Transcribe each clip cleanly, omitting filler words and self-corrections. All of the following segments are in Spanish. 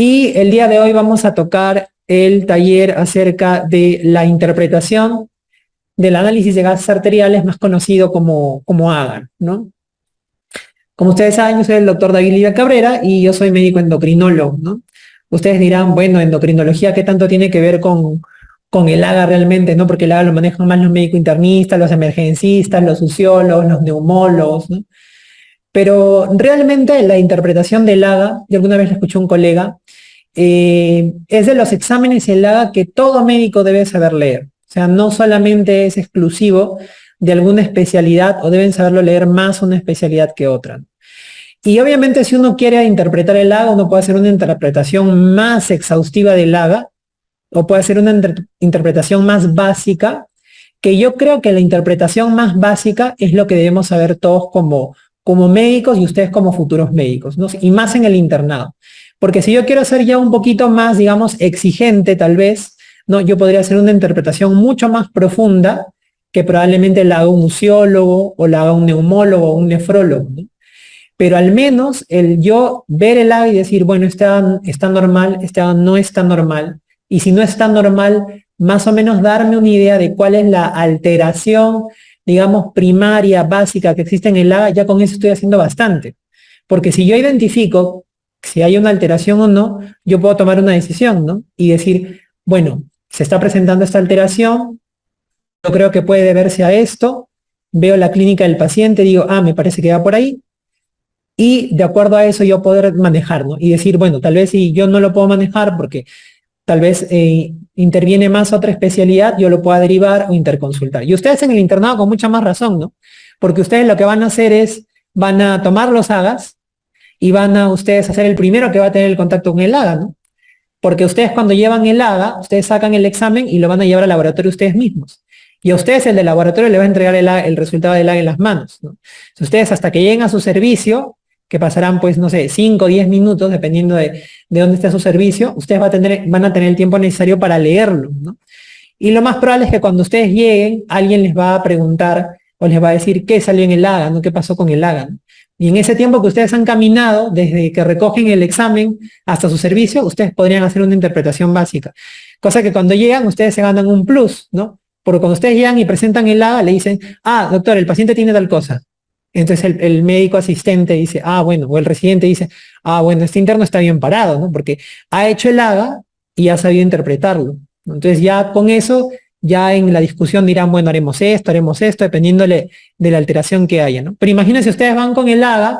Y el día de hoy vamos a tocar el taller acerca de la interpretación del análisis de gases arteriales, más conocido como AGAR, ¿no? Como ustedes saben, yo soy el doctor David Lidia Cabrera y yo soy médico endocrinólogo, ¿no? Ustedes dirán, bueno, endocrinología, ¿qué tanto tiene que ver con el AGA realmente, ¿no? Porque el AGA lo manejan más los médicos internistas, los emergencistas, los usiólogos, los neumólogos, ¿no? Pero realmente la interpretación del AGA, yo alguna vez le escuché a un colega, es de los exámenes el AGA que todo médico debe saber leer. O sea, no solamente es exclusivo de alguna especialidad o deben saberlo leer más una especialidad que otra. Y obviamente si uno quiere interpretar el AGA, uno puede hacer una interpretación más exhaustiva del AGA o puede hacer una interpretación más básica, que yo creo que la interpretación más básica es lo que debemos saber todos como médicos y ustedes como futuros médicos, ¿no? Y más en el internado. Porque si yo quiero ser ya un poquito más, digamos, exigente tal vez, ¿no? Yo podría hacer una interpretación mucho más profunda que probablemente la haga un usiólogo o la haga un neumólogo o un nefrólogo, ¿no? Pero al menos el yo ver el AGA y decir, bueno, está normal, este AGA no está normal, y si no está normal, más o menos darme una idea de cuál es la alteración, digamos, primaria, básica que existe en el AGA, ya con eso estoy haciendo bastante. Porque si yo identifico si hay una alteración o no, yo puedo tomar una decisión, ¿no? Y decir, bueno, se está presentando esta alteración, yo creo que puede deberse a esto, veo la clínica del paciente, digo, me parece que va por ahí, y de acuerdo a eso yo poder manejar, ¿no? Y decir, bueno, tal vez si yo no lo puedo manejar porque tal vez interviene más otra especialidad, yo lo pueda derivar o interconsultar. Y ustedes en el internado con mucha más razón, ¿no? Porque ustedes lo que van a hacer es, van a tomar los AGAs y van a ustedes a ser el primero que va a tener el contacto con el AGA, ¿no? Porque ustedes cuando llevan el AGA, ustedes sacan el examen y lo van a llevar al laboratorio ustedes mismos. Y a ustedes el del laboratorio le va a entregar el resultado del AGA en las manos, ¿no? Entonces ustedes hasta que lleguen a su servicio, que pasarán pues, no sé, 5 o 10 minutos, dependiendo de dónde esté su servicio, ustedes van a tener el tiempo necesario para leerlo, ¿no? Y lo más probable es que cuando ustedes lleguen, alguien les va a preguntar o les va a decir qué salió en el AGA, ¿no? ¿Qué pasó con el AGA, ¿no? Y en ese tiempo que ustedes han caminado, desde que recogen el examen hasta su servicio, ustedes podrían hacer una interpretación básica. Cosa que cuando llegan, ustedes se ganan un plus, ¿no? Porque cuando ustedes llegan y presentan el AGA, le dicen, doctor, el paciente tiene tal cosa. Entonces el médico asistente dice, bueno, o el residente dice, bueno, este interno está bien parado, ¿no? Porque ha hecho el AGA y ha sabido interpretarlo, ¿no? Entonces ya con eso, ya en la discusión dirán, bueno, haremos esto, dependiendo de la alteración que haya, ¿no? Pero imagínense, ustedes van con el AGA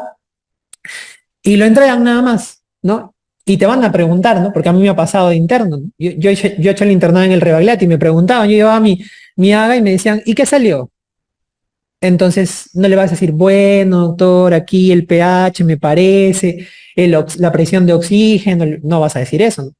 y lo entregan nada más, ¿no? Y te van a preguntar, ¿no? Porque a mí me ha pasado de interno, ¿no? Yo he hecho el internado en el Rebagliati y me preguntaban, yo llevaba mi AGA y me decían, ¿y qué salió? Entonces no le vas a decir, bueno, doctor, aquí el pH me parece, la presión de oxígeno, no vas a decir eso, ¿no?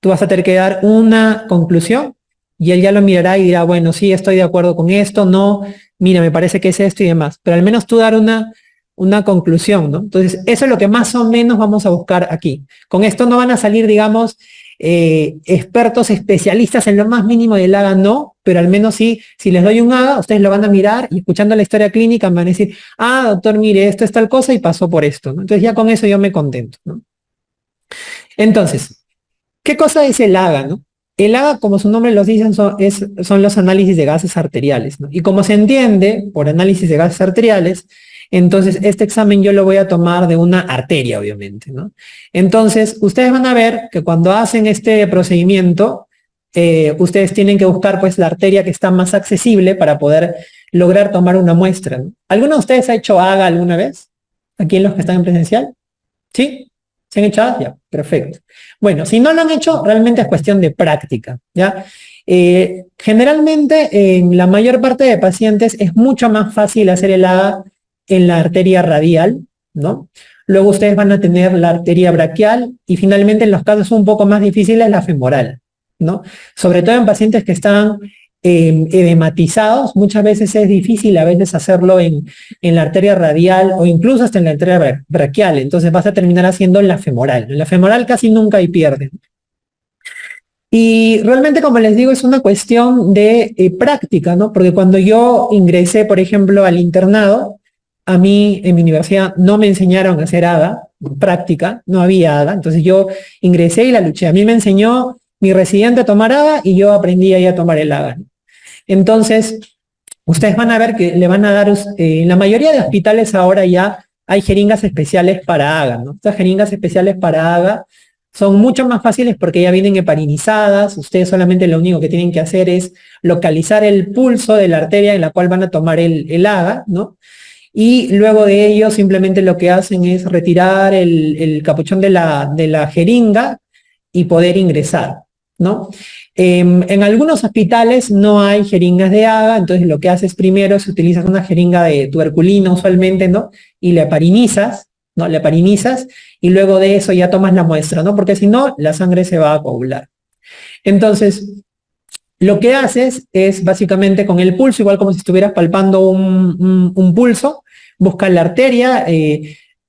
Tú vas a tener que dar una conclusión y él ya lo mirará y dirá, bueno, sí, estoy de acuerdo con esto, no, mira, me parece que es esto y demás, pero al menos tú dar una conclusión, ¿no? Entonces, eso es lo que más o menos vamos a buscar aquí. Con esto no van a salir, digamos, expertos especialistas en lo más mínimo del AGA, no, pero al menos sí, si les doy un AGA, ustedes lo van a mirar y escuchando la historia clínica me van a decir, doctor, mire, esto es tal cosa y pasó por esto, ¿no? Entonces ya con eso yo me contento, ¿no? Entonces, ¿qué cosa es el AGA, no? El AGA, como su nombre lo dice, son los análisis de gases arteriales, ¿no? Y como se entiende por análisis de gases arteriales, entonces este examen yo lo voy a tomar de una arteria, obviamente, ¿no? Entonces, ustedes van a ver que cuando hacen este procedimiento, ustedes tienen que buscar pues la arteria que está más accesible para poder lograr tomar una muestra, ¿no? ¿Alguno de ustedes ha hecho AGA alguna vez? ¿Aquí en los que están en presencial? ¿Sí? ¿Se han hecho AGA? Ya, perfecto. Bueno, si no lo han hecho, realmente es cuestión de práctica, ¿ya? Generalmente, en la mayor parte de pacientes es mucho más fácil hacer el AGA en la arteria radial, ¿no? Luego ustedes van a tener la arteria braquial y finalmente en los casos un poco más difíciles la femoral, ¿no? Sobre todo en pacientes que están edematizados, muchas veces es difícil a veces hacerlo en la arteria radial o incluso hasta en la arteria braquial, entonces vas a terminar haciendo en la femoral. En la femoral casi nunca hay pierde. Y realmente, como les digo, es una cuestión de práctica, ¿no? Porque cuando yo ingresé, por ejemplo, al internado, a mí en mi universidad no me enseñaron a hacer AGA, práctica, no había AGA, entonces yo ingresé y la luché. A mí me enseñó mi residente a tomar AGA y yo aprendí ahí a tomar el AGA. Entonces, ustedes van a ver que le van a dar, en la mayoría de hospitales ahora ya hay jeringas especiales para AGA, ¿no? Estas jeringas especiales para AGA son mucho más fáciles porque ya vienen heparinizadas, ustedes solamente lo único que tienen que hacer es localizar el pulso de la arteria en la cual van a tomar el AGA, ¿no? Y luego de ello simplemente lo que hacen es retirar el capuchón de la jeringa y poder ingresar, ¿no? En algunos hospitales no hay jeringas de AGA, entonces lo que haces primero es utilizar una jeringa de tuberculina usualmente, ¿no? Y le heparinizas, ¿no? Le heparinizas y luego de eso ya tomas la muestra, ¿no? Porque si no, la sangre se va a coagular. Entonces, lo que haces es básicamente con el pulso, igual como si estuvieras palpando un pulso, buscas la arteria,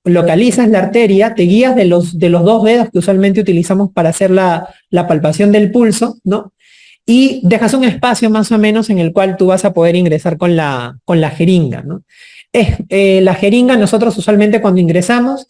localizas la arteria, te guías de los dos dedos que usualmente utilizamos para hacer la palpación del pulso, ¿no? Y dejas un espacio más o menos en el cual tú vas a poder ingresar con la jeringa, ¿no? La jeringa, nosotros usualmente cuando ingresamos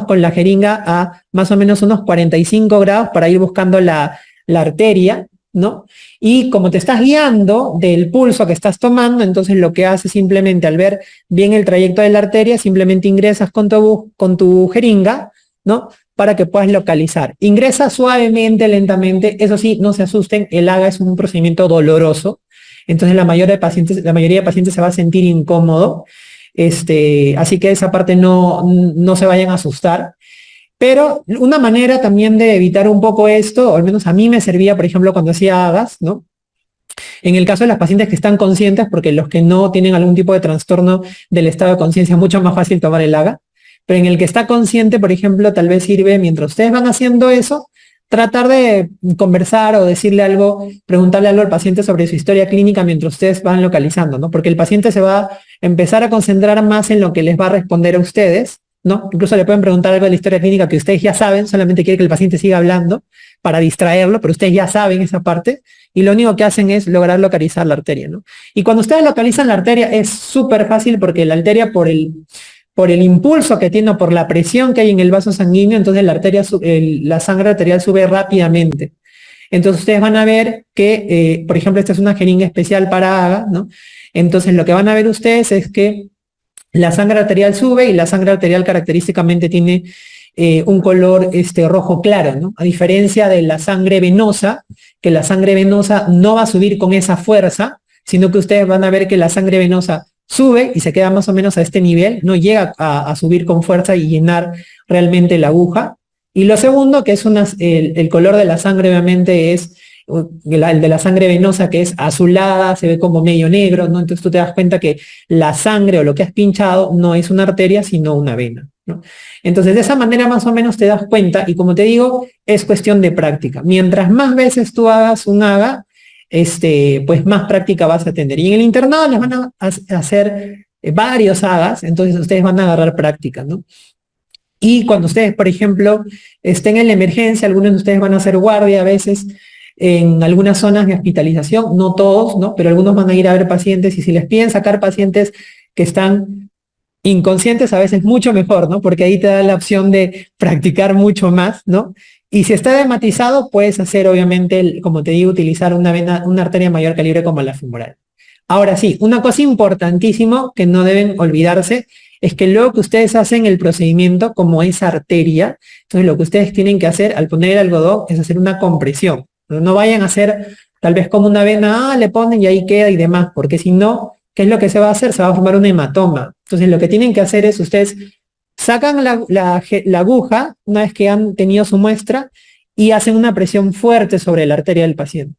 con la jeringa a más o menos unos 45 grados para ir buscando la arteria, ¿no? Y como te estás guiando del pulso que estás tomando, entonces lo que haces simplemente al ver bien el trayecto de la arteria, simplemente ingresas con tu jeringa, ¿no? Para que puedas localizar. Ingresa suavemente, lentamente, eso sí, no se asusten, el AGA es un procedimiento doloroso, entonces la mayoría de pacientes se va a sentir incómodo, así que esa parte no se vayan a asustar. Pero una manera también de evitar un poco esto, o al menos a mí me servía, por ejemplo, cuando hacía AGAs, ¿no? En el caso de las pacientes que están conscientes, porque los que no tienen algún tipo de trastorno del estado de conciencia es mucho más fácil tomar el AGA, pero en el que está consciente, por ejemplo, tal vez sirve, mientras ustedes van haciendo eso, tratar de conversar o decirle algo, preguntarle algo al paciente sobre su historia clínica mientras ustedes van localizando, ¿no? Porque el paciente se va a empezar a concentrar más en lo que les va a responder a ustedes, ¿no? Incluso le pueden preguntar algo de la historia clínica que ustedes ya saben, solamente quiere que el paciente siga hablando para distraerlo, pero ustedes ya saben esa parte y lo único que hacen es lograr localizar la arteria, ¿no? Y cuando ustedes localizan la arteria es súper fácil porque la arteria por el impulso que tiene, por la presión que hay en el vaso sanguíneo, entonces la sangre arterial sube rápidamente. Entonces ustedes van a ver que, por ejemplo, esta es una jeringa especial para AGA, ¿no? Entonces lo que van a ver ustedes es que la sangre arterial sube y la sangre arterial característicamente tiene un color rojo claro, ¿no? A diferencia de la sangre venosa, que la sangre venosa no va a subir con esa fuerza, sino que ustedes van a ver que la sangre venosa sube y se queda más o menos a este nivel, no llega a subir con fuerza y llenar realmente la aguja. Y lo segundo, que es el color de la sangre obviamente es el de la sangre venosa, que es azulada, se ve como medio negro, ¿no? Entonces tú te das cuenta que la sangre o lo que has pinchado no es una arteria, sino una vena, ¿no? Entonces de esa manera más o menos te das cuenta y como te digo, es cuestión de práctica. Mientras más veces tú hagas un AGA, pues más práctica vas a tener. Y en el internado les van a hacer varios AGAs, entonces ustedes van a agarrar práctica, ¿no? Y cuando ustedes, por ejemplo, estén en la emergencia, algunos de ustedes van a hacer guardia a veces en algunas zonas de hospitalización, no todos, ¿no? Pero algunos van a ir a ver pacientes y si les piden sacar pacientes que están inconscientes, a veces mucho mejor, ¿no? Porque ahí te da la opción de practicar mucho más, ¿no? Y si está dematizado, puedes hacer, obviamente, como te digo, utilizar una arteria de mayor calibre como la femoral. Ahora sí, una cosa importantísima que no deben olvidarse es que luego que ustedes hacen el procedimiento como esa arteria, entonces lo que ustedes tienen que hacer al poner el algodón es hacer una compresión. No vayan a hacer tal vez como una vena, le ponen y ahí queda y demás, porque si no, ¿qué es lo que se va a hacer? Se va a formar un hematoma. Entonces lo que tienen que hacer es ustedes sacan la aguja una vez que han tenido su muestra y hacen una presión fuerte sobre la arteria del paciente.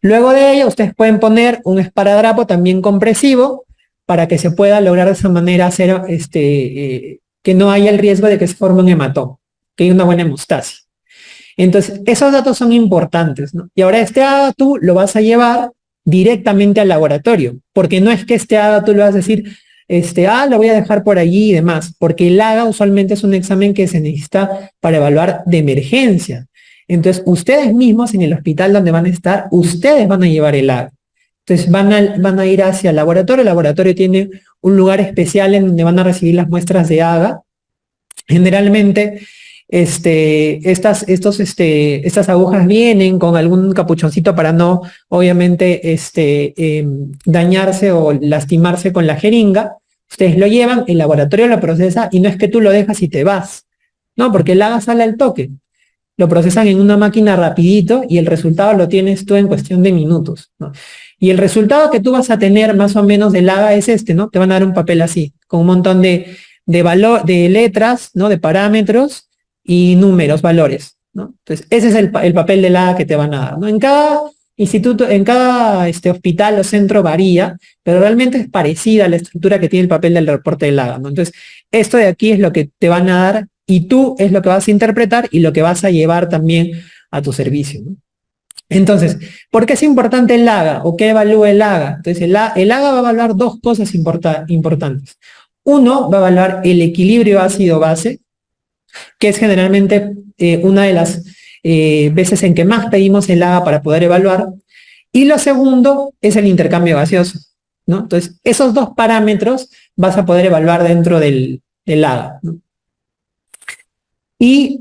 Luego de ello, ustedes pueden poner un esparadrapo también compresivo para que se pueda lograr de esa manera hacer que no haya el riesgo de que se forme un hematoma, que haya una buena hemostasis. Entonces, esos datos son importantes, ¿no? Y ahora este AGA tú lo vas a llevar directamente al laboratorio, porque no es que este AGA tú le vas a decir, lo voy a dejar por allí y demás, porque el AGA usualmente es un examen que se necesita para evaluar de emergencia. Entonces, ustedes mismos en el hospital donde van a estar, ustedes van a llevar el AGA. Entonces, van a ir hacia el laboratorio tiene un lugar especial en donde van a recibir las muestras de AGA, Generalmente, estas agujas vienen con algún capuchoncito para no, obviamente, dañarse o lastimarse con la jeringa. Ustedes lo llevan, el laboratorio lo procesa y no es que tú lo dejas y te vas. No, porque el AGA sale al toque. Lo procesan en una máquina rapidito y el resultado lo tienes tú en cuestión de minutos, ¿no? Y el resultado que tú vas a tener más o menos del AGA es ¿no? Te van a dar un papel así, con un montón de letras, ¿no? De parámetros y números, valores, ¿no? Entonces, ese es el papel del AGA que te van a dar, ¿no? En cada instituto, en cada hospital o centro varía, pero realmente es parecida a la estructura que tiene el papel del reporte del AGA, ¿no? Entonces, esto de aquí es lo que te van a dar y tú es lo que vas a interpretar y lo que vas a llevar también a tu servicio, ¿no? Entonces, ¿por qué es importante el AGA o qué evalúa el AGA? Entonces, el AGA va a evaluar dos cosas importantes. Uno, va a evaluar el equilibrio ácido-base, que es generalmente una de las veces en que más pedimos el AGA para poder evaluar. Y lo segundo es el intercambio gaseoso, ¿no? Entonces, esos dos parámetros vas a poder evaluar dentro del AGA, ¿no? Y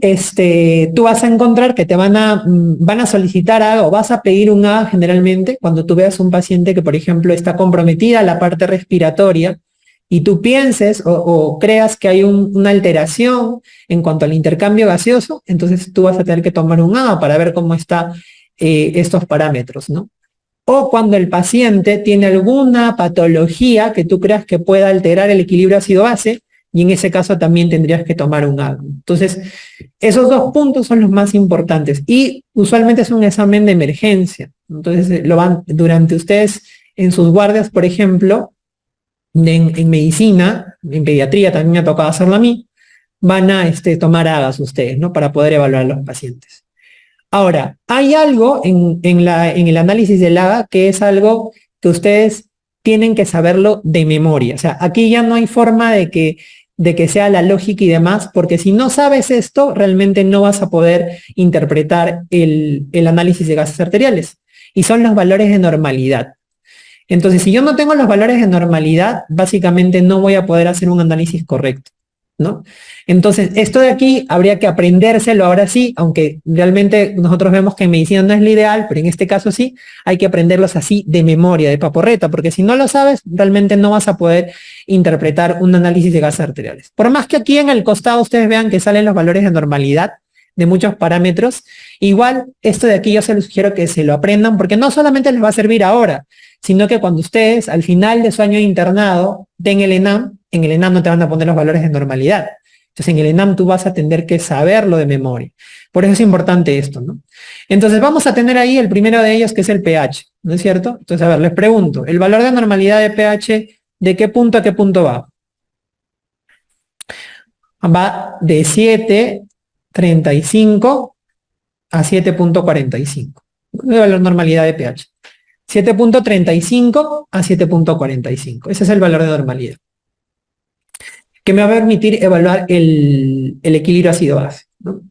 tú vas a encontrar que te van a solicitar AGA o vas a pedir un AGA generalmente cuando tú veas un paciente que, por ejemplo, está comprometida la parte respiratoria y tú pienses o creas que hay una alteración en cuanto al intercambio gaseoso, entonces tú vas a tener que tomar un AGA para ver cómo están estos parámetros, ¿no? O cuando el paciente tiene alguna patología que tú creas que pueda alterar el equilibrio ácido-base, y en ese caso también tendrías que tomar un AGA. Entonces, esos dos puntos son los más importantes y usualmente es un examen de emergencia. Entonces, lo van durante ustedes en sus guardias, por ejemplo, en medicina, en pediatría también me ha tocado hacerlo a mí, van a tomar AGAs ustedes, ¿no? Para poder evaluar a los pacientes. Ahora, hay algo en el análisis del AGA que es algo que ustedes tienen que saberlo de memoria. O sea, aquí ya no hay forma de que sea la lógica y demás, porque si no sabes esto, realmente no vas a poder interpretar el análisis de gases arteriales. Y son los valores de normalidad. Entonces, si yo no tengo los valores de normalidad, básicamente no voy a poder hacer un análisis correcto, ¿no? Entonces, esto de aquí habría que aprendérselo ahora sí, aunque realmente nosotros vemos que en medicina no es lo ideal, pero en este caso sí, hay que aprenderlos así de memoria, de paporreta, porque si no lo sabes, realmente no vas a poder interpretar un análisis de gases arteriales. Por más que aquí en el costado ustedes vean que salen los valores de normalidad de muchos parámetros, igual esto de aquí yo se los sugiero que se lo aprendan, porque no solamente les va a servir ahora, sino que cuando ustedes al final de su año de internado den el ENAM, en el ENAM no te van a poner los valores de normalidad. Entonces en el ENAM tú vas a tener que saberlo de memoria. Por eso es importante esto, ¿no? Entonces vamos a tener ahí el primero de ellos que es el pH, ¿no es cierto? Entonces a ver, les pregunto, ¿el valor de normalidad de pH de qué punto a qué punto va? Va de 7,35 a 7,45. El valor de normalidad de pH. 7,35 a 7,45. Ese es el valor de normalidad, que me va a permitir evaluar el equilibrio ácido-base, ¿no?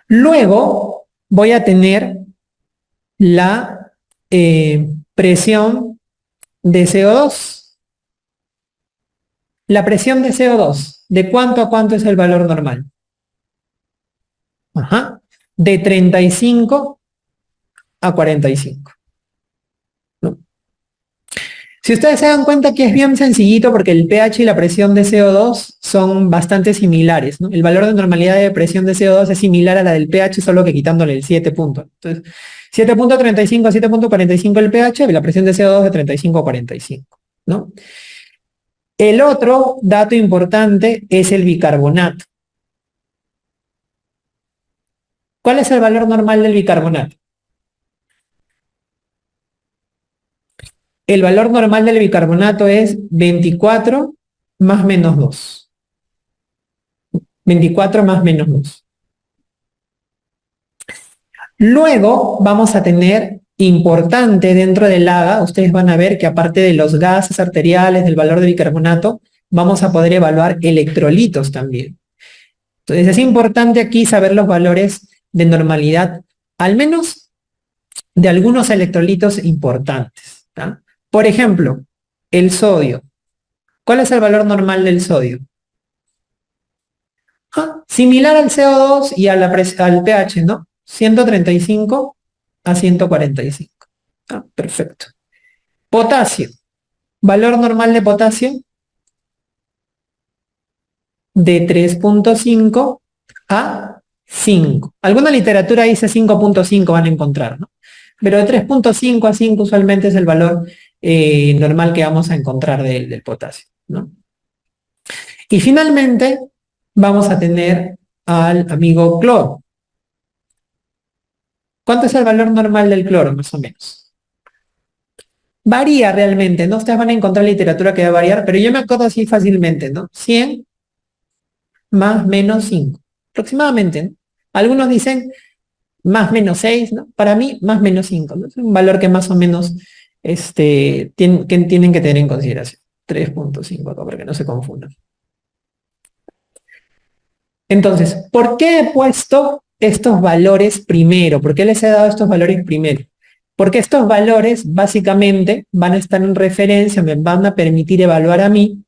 Luego voy a tener la presión de CO2. La presión de CO2, ¿de cuánto a cuánto es el valor normal? Ajá, de 35 a 45. ¿No? Si ustedes se dan cuenta que es bien sencillito porque el pH y la presión de CO2 son bastante similares, ¿no? El valor de normalidad de presión de CO2 es similar a la del pH, solo que quitándole el 7 puntos. Entonces, 7,35 a 7,45 el pH y la presión de CO2 de 35 a 45, ¿no? El otro dato importante es el bicarbonato. ¿Cuál es el valor normal del bicarbonato? El valor normal del bicarbonato es 24 más menos 2. 24 más menos 2. Luego vamos a tener importante dentro del AGA, ustedes van a ver que aparte de los gases arteriales, del valor de bicarbonato, vamos a poder evaluar electrolitos también. Entonces es importante aquí saber los valores de normalidad, al menos de algunos electrolitos importantes, ¿tá? Por ejemplo, el sodio. ¿Cuál es el valor normal del sodio? Similar al CO2 y a al pH, ¿no? 135 a 145. Perfecto. Potasio. Valor normal de potasio de 3.5 a 5. Alguna literatura dice 5.5 van a encontrar, ¿no? Pero de 3.5 a 5 usualmente es el valor normal que vamos a encontrar del potasio, ¿no? Y finalmente vamos a tener al amigo cloro. ¿Cuánto es el valor normal del cloro, más o menos? Varía realmente, ¿no? Ustedes van a encontrar literatura que va a variar, pero yo me acuerdo así fácilmente, ¿no? 100 más menos 5, aproximadamente, ¿no? Algunos dicen más menos 6, ¿no? Para mí, más menos 5, ¿no? Es un valor que más o menos tienen que tener en consideración. 3.5 acá, para que no se confundan. Entonces, ¿por qué he puesto estos valores primero? ¿Por qué les he dado estos valores primero? Porque estos valores básicamente van a estar en referencia, me van a permitir evaluar a mí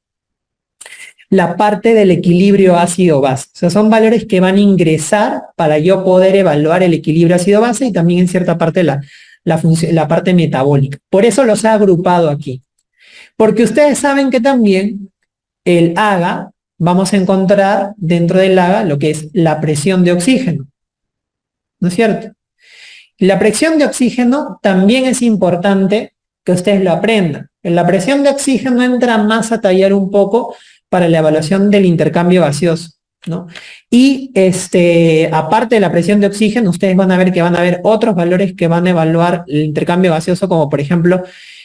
la parte del equilibrio ácido-base. O sea, son valores que van a ingresar para yo poder evaluar el equilibrio ácido-base y también en cierta parte la parte metabólica. Por eso los he agrupado aquí. Porque ustedes saben que también el AGA, vamos a encontrar dentro del AGA lo que es la presión de oxígeno. ¿No es cierto? La presión de oxígeno también es importante que ustedes lo aprendan. La presión de oxígeno entra más a tallar un poco para la evaluación del intercambio gaseoso, ¿no? Y aparte de la presión de oxígeno, ustedes van a ver que van a haber otros valores que van a evaluar el intercambio gaseoso, como por ejemplo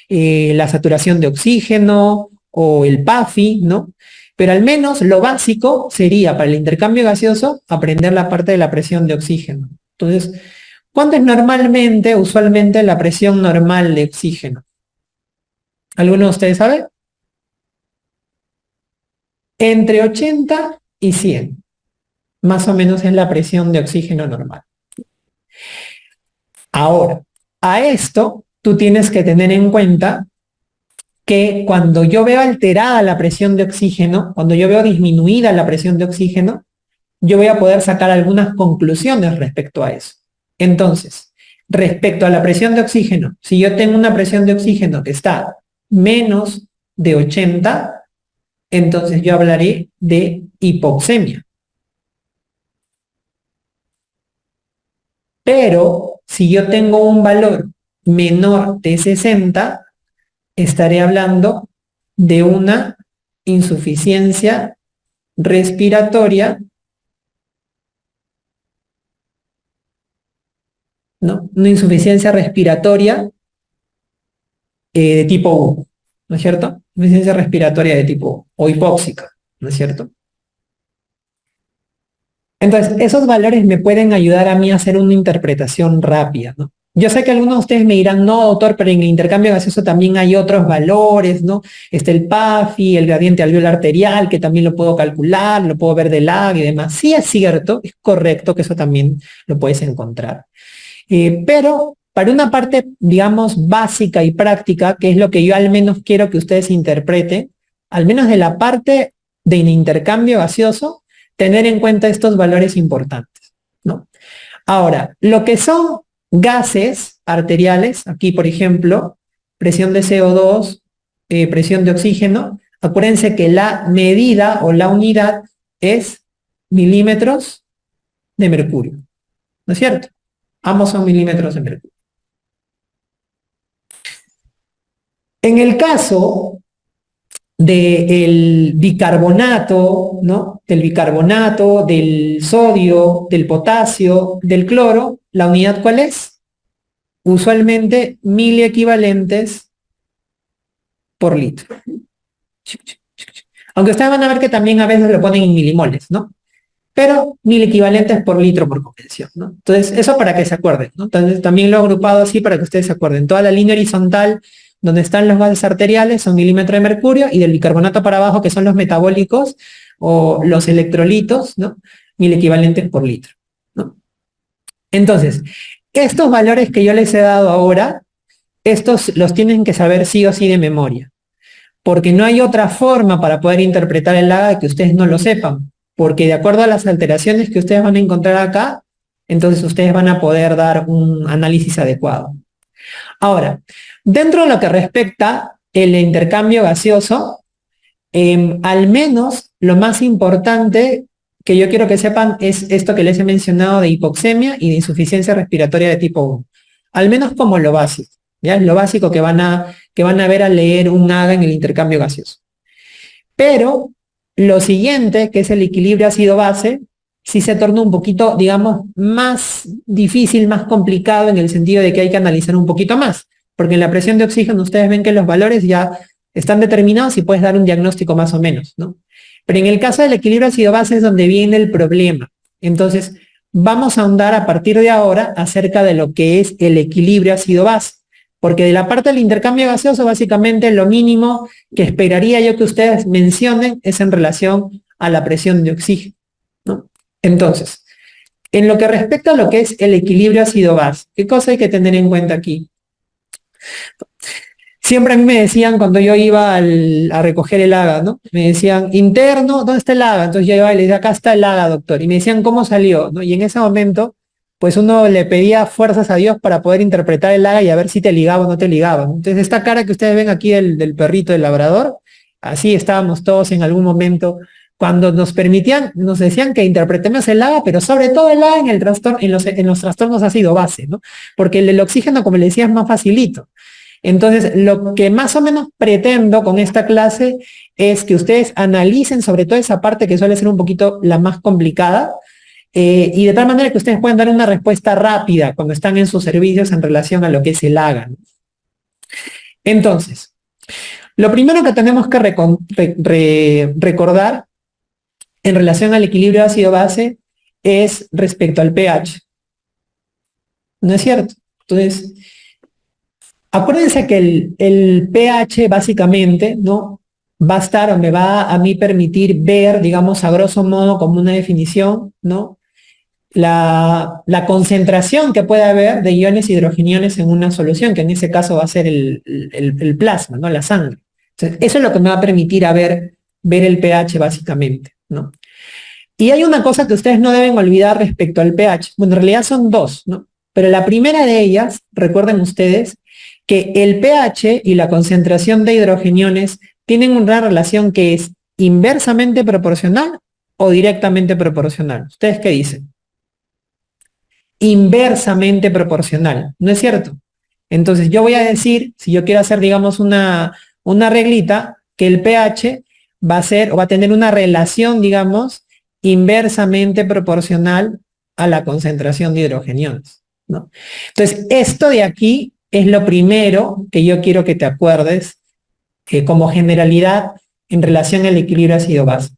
la saturación de oxígeno o el PAFI, ¿no? Pero al menos lo básico sería para el intercambio gaseoso aprender la parte de la presión de oxígeno. Entonces, ¿cuánto es normalmente, usualmente, la presión normal de oxígeno? ¿Alguno de ustedes sabe? Entre 80 y 100. Más o menos es la presión de oxígeno normal. Ahora, a esto tú tienes que tener en cuenta que cuando yo veo alterada la presión de oxígeno, cuando yo veo disminuida la presión de oxígeno, yo voy a poder sacar algunas conclusiones respecto a eso. Entonces, respecto a la presión de oxígeno, si yo tengo una presión de oxígeno que está menos de 80, entonces yo hablaré de hipoxemia. Pero si yo tengo un valor menor de 60, estaré hablando de una insuficiencia respiratoria, ¿no? Una insuficiencia respiratoria de tipo U, ¿no es cierto? Insuficiencia respiratoria de tipo U, o hipóxica, ¿no es cierto? Entonces, esos valores me pueden ayudar a mí a hacer una interpretación rápida, ¿no? Yo sé que algunos de ustedes me dirán, no, doctor, pero en el intercambio gaseoso también hay otros valores, ¿no? Está el PAFI, el gradiente alveolar arterial, que también lo puedo calcular, lo puedo ver del lag y demás. Sí es cierto, es correcto que eso también lo puedes encontrar. Pero para una parte, digamos, básica y práctica, que es lo que yo al menos quiero que ustedes interpreten, al menos de la parte de intercambio gaseoso, tener en cuenta estos valores importantes, ¿no? Ahora, lo que son gases arteriales, aquí por ejemplo, presión de CO2, presión de oxígeno, acuérdense que la medida o la unidad es milímetros de mercurio, ¿no es cierto? Ambos son milímetros de mercurio. En el caso del bicarbonato, ¿no? Del bicarbonato, del sodio, del potasio, del cloro, ¿la unidad cuál es? Usualmente miliequivalentes por litro. Aunque ustedes van a ver que también a veces lo ponen en milimoles, ¿no? Pero miliequivalentes por litro por convención, ¿no? Entonces, eso para que se acuerden, ¿no? Entonces, también lo he agrupado así para que ustedes se acuerden. Toda la línea horizontal donde están los gases arteriales son milímetros de mercurio, y del bicarbonato para abajo, que son los metabólicos o los electrolitos, ¿no? Miliequivalentes por litro, ¿no? Entonces, estos valores que yo les he dado ahora, estos los tienen que saber sí o sí de memoria, porque no hay otra forma para poder interpretar el AGA que ustedes no lo sepan. porque de acuerdo a las alteraciones que ustedes van a encontrar acá, entonces ustedes van a poder dar un análisis adecuado. Ahora, dentro de lo que respecta el intercambio gaseoso, al menos lo más importante que yo quiero que sepan es esto que les he mencionado de hipoxemia y de insuficiencia respiratoria de tipo 1. Al menos como lo básico, ¿ya? Lo básico que van a ver al leer un AGA en el intercambio gaseoso. Pero lo siguiente, que es el equilibrio ácido-base, sí se torna un poquito, digamos, más difícil, más complicado en el sentido de que hay que analizar un poquito más, porque en la presión de oxígeno ustedes ven que los valores ya están determinados y puedes dar un diagnóstico más o menos, ¿no? Pero en el caso del equilibrio ácido-base es donde viene el problema. Entonces, vamos a ahondar a partir de ahora acerca de lo que es el equilibrio ácido-base, porque de la parte del intercambio gaseoso, básicamente lo mínimo que esperaría yo que ustedes mencionen es en relación a la presión de oxígeno, ¿no? Entonces, en lo que respecta a lo que es el equilibrio ácido-base, ¿qué cosa hay que tener en cuenta aquí? Siempre a mí me decían cuando yo iba a recoger el AGA, ¿no? Me decían, interno, ¿dónde está el AGA? Entonces yo iba y le decía, acá está el AGA, doctor. Y me decían, ¿cómo salió? ¿No? Y en ese momento, pues uno le pedía fuerzas a Dios para poder interpretar el AGA y a ver si te ligaba o no te ligaba. Entonces esta cara que ustedes ven aquí del perrito, del labrador, así estábamos todos en algún momento cuando nos permitían, nos decían que interpretemos el AGA, pero sobre todo el AGA en el trastorno, en los trastornos ácido base, ¿no? Porque el del oxígeno, como le decía, es más facilito. Entonces, lo que más o menos pretendo con esta clase es que ustedes analicen sobre todo esa parte que suele ser un poquito la más complicada, y de tal manera que ustedes puedan dar una respuesta rápida cuando están en sus servicios en relación a lo que es el AGA. Entonces, lo primero que tenemos que recordar en relación al equilibrio ácido-base es respecto al pH. ¿No es cierto? Entonces, acuérdense que el pH básicamente, ¿no? Va a estar o me va a mí permitir ver, digamos, a grosso modo como una definición, ¿no? La concentración que puede haber de iones hidrogeniones en una solución, que en ese caso va a ser el plasma, ¿no? La sangre. Entonces, eso es lo que me va a permitir ver el pH básicamente, ¿no? Y hay una cosa que ustedes no deben olvidar respecto al pH. Bueno, en realidad son dos, ¿no? Pero la primera de ellas, recuerden ustedes, que el pH y la concentración de hidrogeniones tienen una relación que es inversamente proporcional o directamente proporcional. ¿Ustedes qué dicen? Inversamente proporcional, ¿no es cierto? Entonces yo voy a decir, si yo quiero hacer, digamos, una reglita, que el pH va a ser o va a tener una relación, digamos, inversamente proporcional a la concentración de hidrogeniones, ¿no? Entonces, esto de aquí es lo primero que yo quiero que te acuerdes como generalidad en relación al equilibrio ácido-base.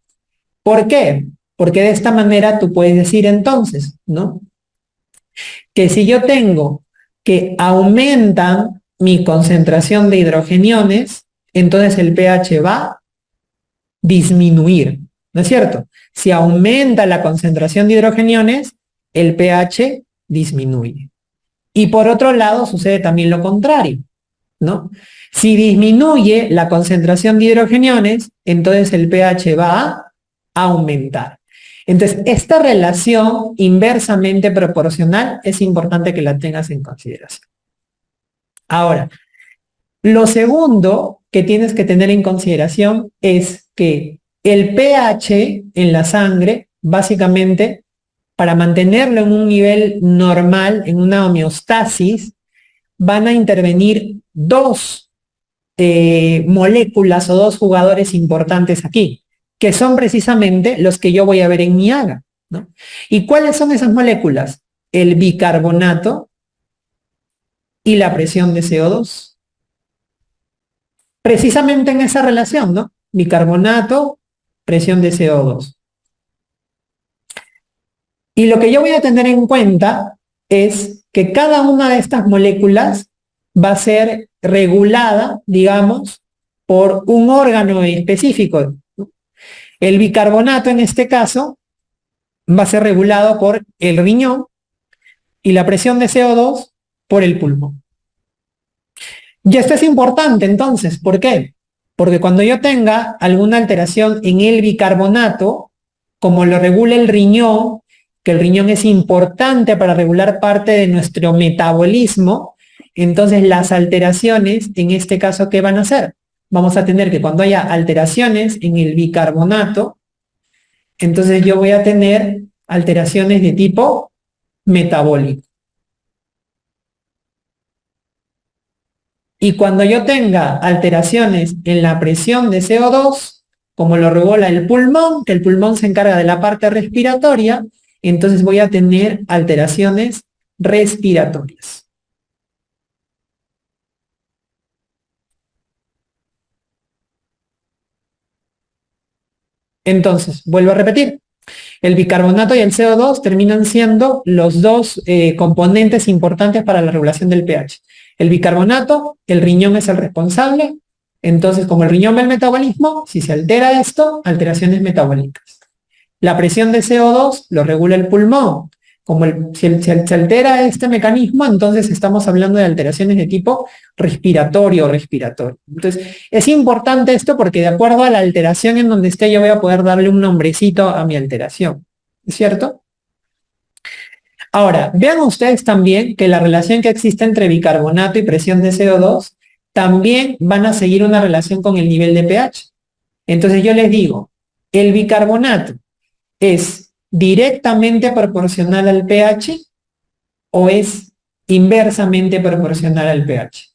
¿Por qué? Porque de esta manera tú puedes decir entonces, ¿no? Que si yo tengo que aumentan mi concentración de hidrogeniones, entonces el pH va a disminuir, ¿no es cierto? Si aumenta la concentración de hidrogeniones, el pH disminuye. Y por otro lado sucede también lo contrario, ¿no? Si disminuye la concentración de hidrogeniones, entonces el pH va a aumentar. Entonces, esta relación inversamente proporcional es importante que la tengas en consideración. Ahora, lo segundo que tienes que tener en consideración es que el pH en la sangre, básicamente, para mantenerlo en un nivel normal, en una homeostasis, van a intervenir dos moléculas o dos jugadores importantes aquí, que son precisamente los que yo voy a ver en mi AGA, ¿no? ¿Y cuáles son esas moléculas? El bicarbonato y la presión de CO2. Precisamente en esa relación, ¿no? Bicarbonato, presión de CO2. Y lo que yo voy a tener en cuenta es que cada una de estas moléculas va a ser regulada, digamos, por un órgano específico. El bicarbonato, en este caso, va a ser regulado por el riñón y la presión de CO2 por el pulmón. Y esto es importante, entonces, ¿por qué? Porque cuando yo tenga alguna alteración en el bicarbonato, como lo regula el riñón, que el riñón es importante para regular parte de nuestro metabolismo, entonces las alteraciones, en este caso, ¿qué van a hacer? Vamos a tener que cuando haya alteraciones en el bicarbonato, entonces yo voy a tener alteraciones de tipo metabólico. Y cuando yo tenga alteraciones en la presión de CO2, como lo regula el pulmón, que el pulmón se encarga de la parte respiratoria, entonces voy a tener alteraciones respiratorias. Entonces, vuelvo a repetir, el bicarbonato y el CO2 terminan siendo los dos componentes importantes para la regulación del pH. El bicarbonato, el riñón es el responsable, entonces como el riñón ve el metabolismo, si se altera esto, alteraciones metabólicas. La presión de CO2 lo regula el pulmón. Como se altera este mecanismo, entonces estamos hablando de alteraciones de tipo respiratorio. Entonces, es importante esto porque de acuerdo a la alteración en donde esté, yo voy a poder darle un nombrecito a mi alteración. ¿Es cierto? Ahora, vean ustedes también que la relación que existe entre bicarbonato y presión de CO2 también van a seguir una relación con el nivel de pH. Entonces yo les digo, el bicarbonato ¿es directamente proporcional al pH o es inversamente proporcional al pH?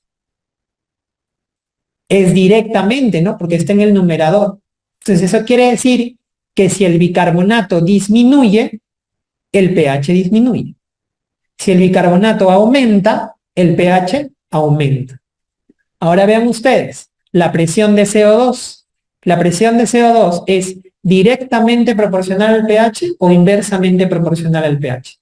Es directamente, ¿no? Porque está en el numerador. Entonces eso quiere decir que si el bicarbonato disminuye, el pH disminuye. Si el bicarbonato aumenta, el pH aumenta. Ahora vean ustedes, la presión de CO2. La presión de CO2 es directamente proporcional al pH o inversamente proporcional al pH.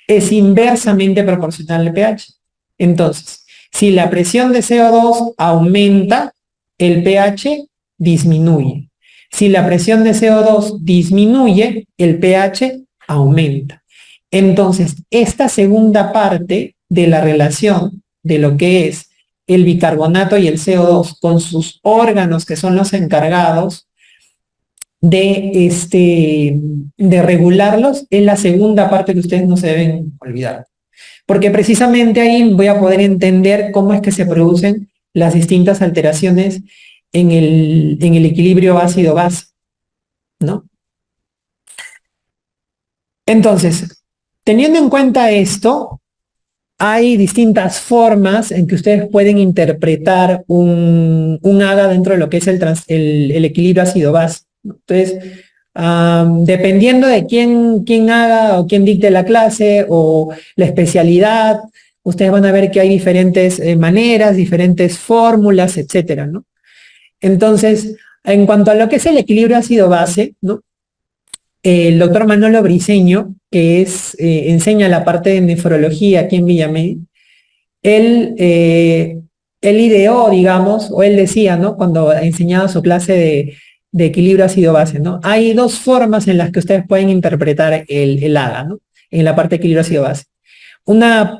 Es inversamente proporcional al pH. Entonces, si la presión de CO2 aumenta, el pH disminuye. Si la presión de CO2 disminuye, el pH aumenta. Entonces, esta segunda parte de la relación de lo que es el bicarbonato y el CO2 con sus órganos que son los encargados de regularlos es la segunda parte que ustedes no se deben olvidar. Porque precisamente ahí voy a poder entender cómo es que se producen las distintas alteraciones en el equilibrio ácido-base, ¿no? Entonces, teniendo en cuenta esto, hay distintas formas en que ustedes pueden interpretar un AGA dentro de lo que es el equilibrio ácido-base. Entonces, dependiendo de quién haga o quién dicte la clase o la especialidad, ustedes van a ver que hay diferentes maneras, diferentes fórmulas, etcétera, ¿no? Entonces, en cuanto a lo que es el equilibrio ácido-base, ¿no? El doctor Manolo Briceño, que enseña la parte de nefrología aquí en Villamedi, él ideó, digamos, o él decía, ¿no? Cuando enseñaba su clase de equilibrio ácido-base, ¿no? Hay dos formas en las que ustedes pueden interpretar el AGA, ¿no? En la parte de equilibrio ácido-base. Una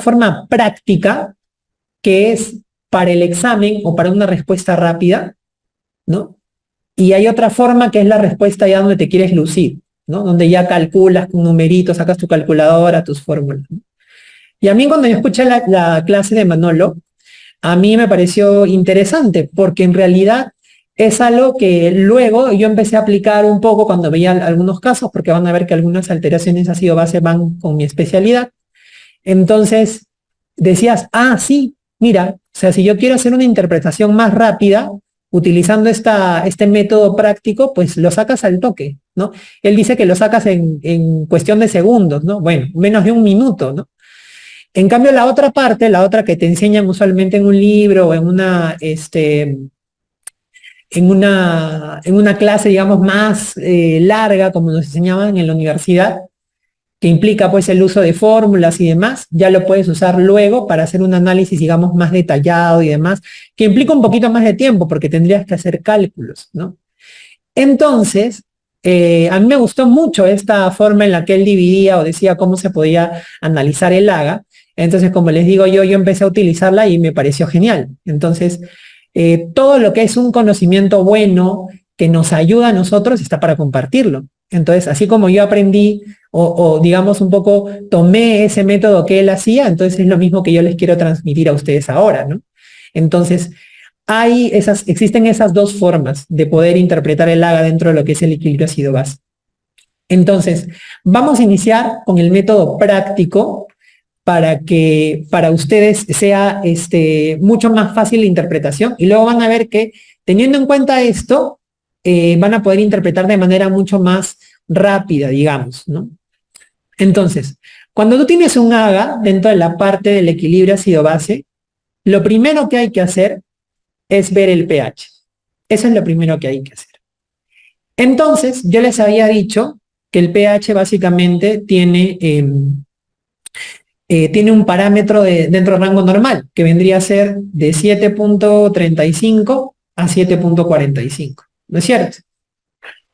forma práctica, que es para el examen o para una respuesta rápida, ¿no? Y hay otra forma que es la respuesta ya donde te quieres lucir, ¿no? Donde ya calculas con numeritos, sacas tu calculadora, tus fórmulas, ¿no? Y a mí cuando yo escuché la clase de Manolo, a mí me pareció interesante, porque en realidad es algo que luego yo empecé a aplicar un poco cuando veía algunos casos, porque van a ver que algunas alteraciones ácido-base van con mi especialidad. Entonces decías, sí, mira, o sea, si yo quiero hacer una interpretación más rápida, utilizando este método práctico, pues lo sacas al toque, ¿no? Él dice que lo sacas en cuestión de segundos, ¿no? Bueno, menos de un minuto, ¿no? En cambio, la otra parte, la otra que te enseñan usualmente en un libro o en una clase, digamos, más larga, como nos enseñaban en la universidad, que implica pues el uso de fórmulas y demás, ya lo puedes usar luego para hacer un análisis, digamos, más detallado y demás, que implica un poquito más de tiempo porque tendrías que hacer cálculos, ¿no? Entonces, a mí me gustó mucho esta forma en la que él dividía o decía cómo se podía analizar el AGA. Entonces, como les digo yo empecé a utilizarla y me pareció genial. Entonces, todo lo que es un conocimiento bueno que nos ayuda a nosotros está para compartirlo. Entonces, así como yo aprendí o digamos un poco tomé ese método que él hacía, entonces es lo mismo que yo les quiero transmitir a ustedes ahora, ¿no? Entonces, existen esas dos formas de poder interpretar el AGA dentro de lo que es el equilibrio ácido-base. Entonces, vamos a iniciar con el método práctico para que para ustedes sea mucho más fácil la interpretación y luego van a ver que teniendo en cuenta esto, van a poder interpretar de manera mucho más rápida, digamos, ¿no? Entonces, cuando tú tienes un AGA dentro de la parte del equilibrio ácido-base, lo primero que hay que hacer es ver el pH. Eso es lo primero que hay que hacer. Entonces, yo les había dicho que el pH básicamente tiene un parámetro dentro del rango normal, que vendría a ser de 7.35 a 7.45, ¿no es cierto?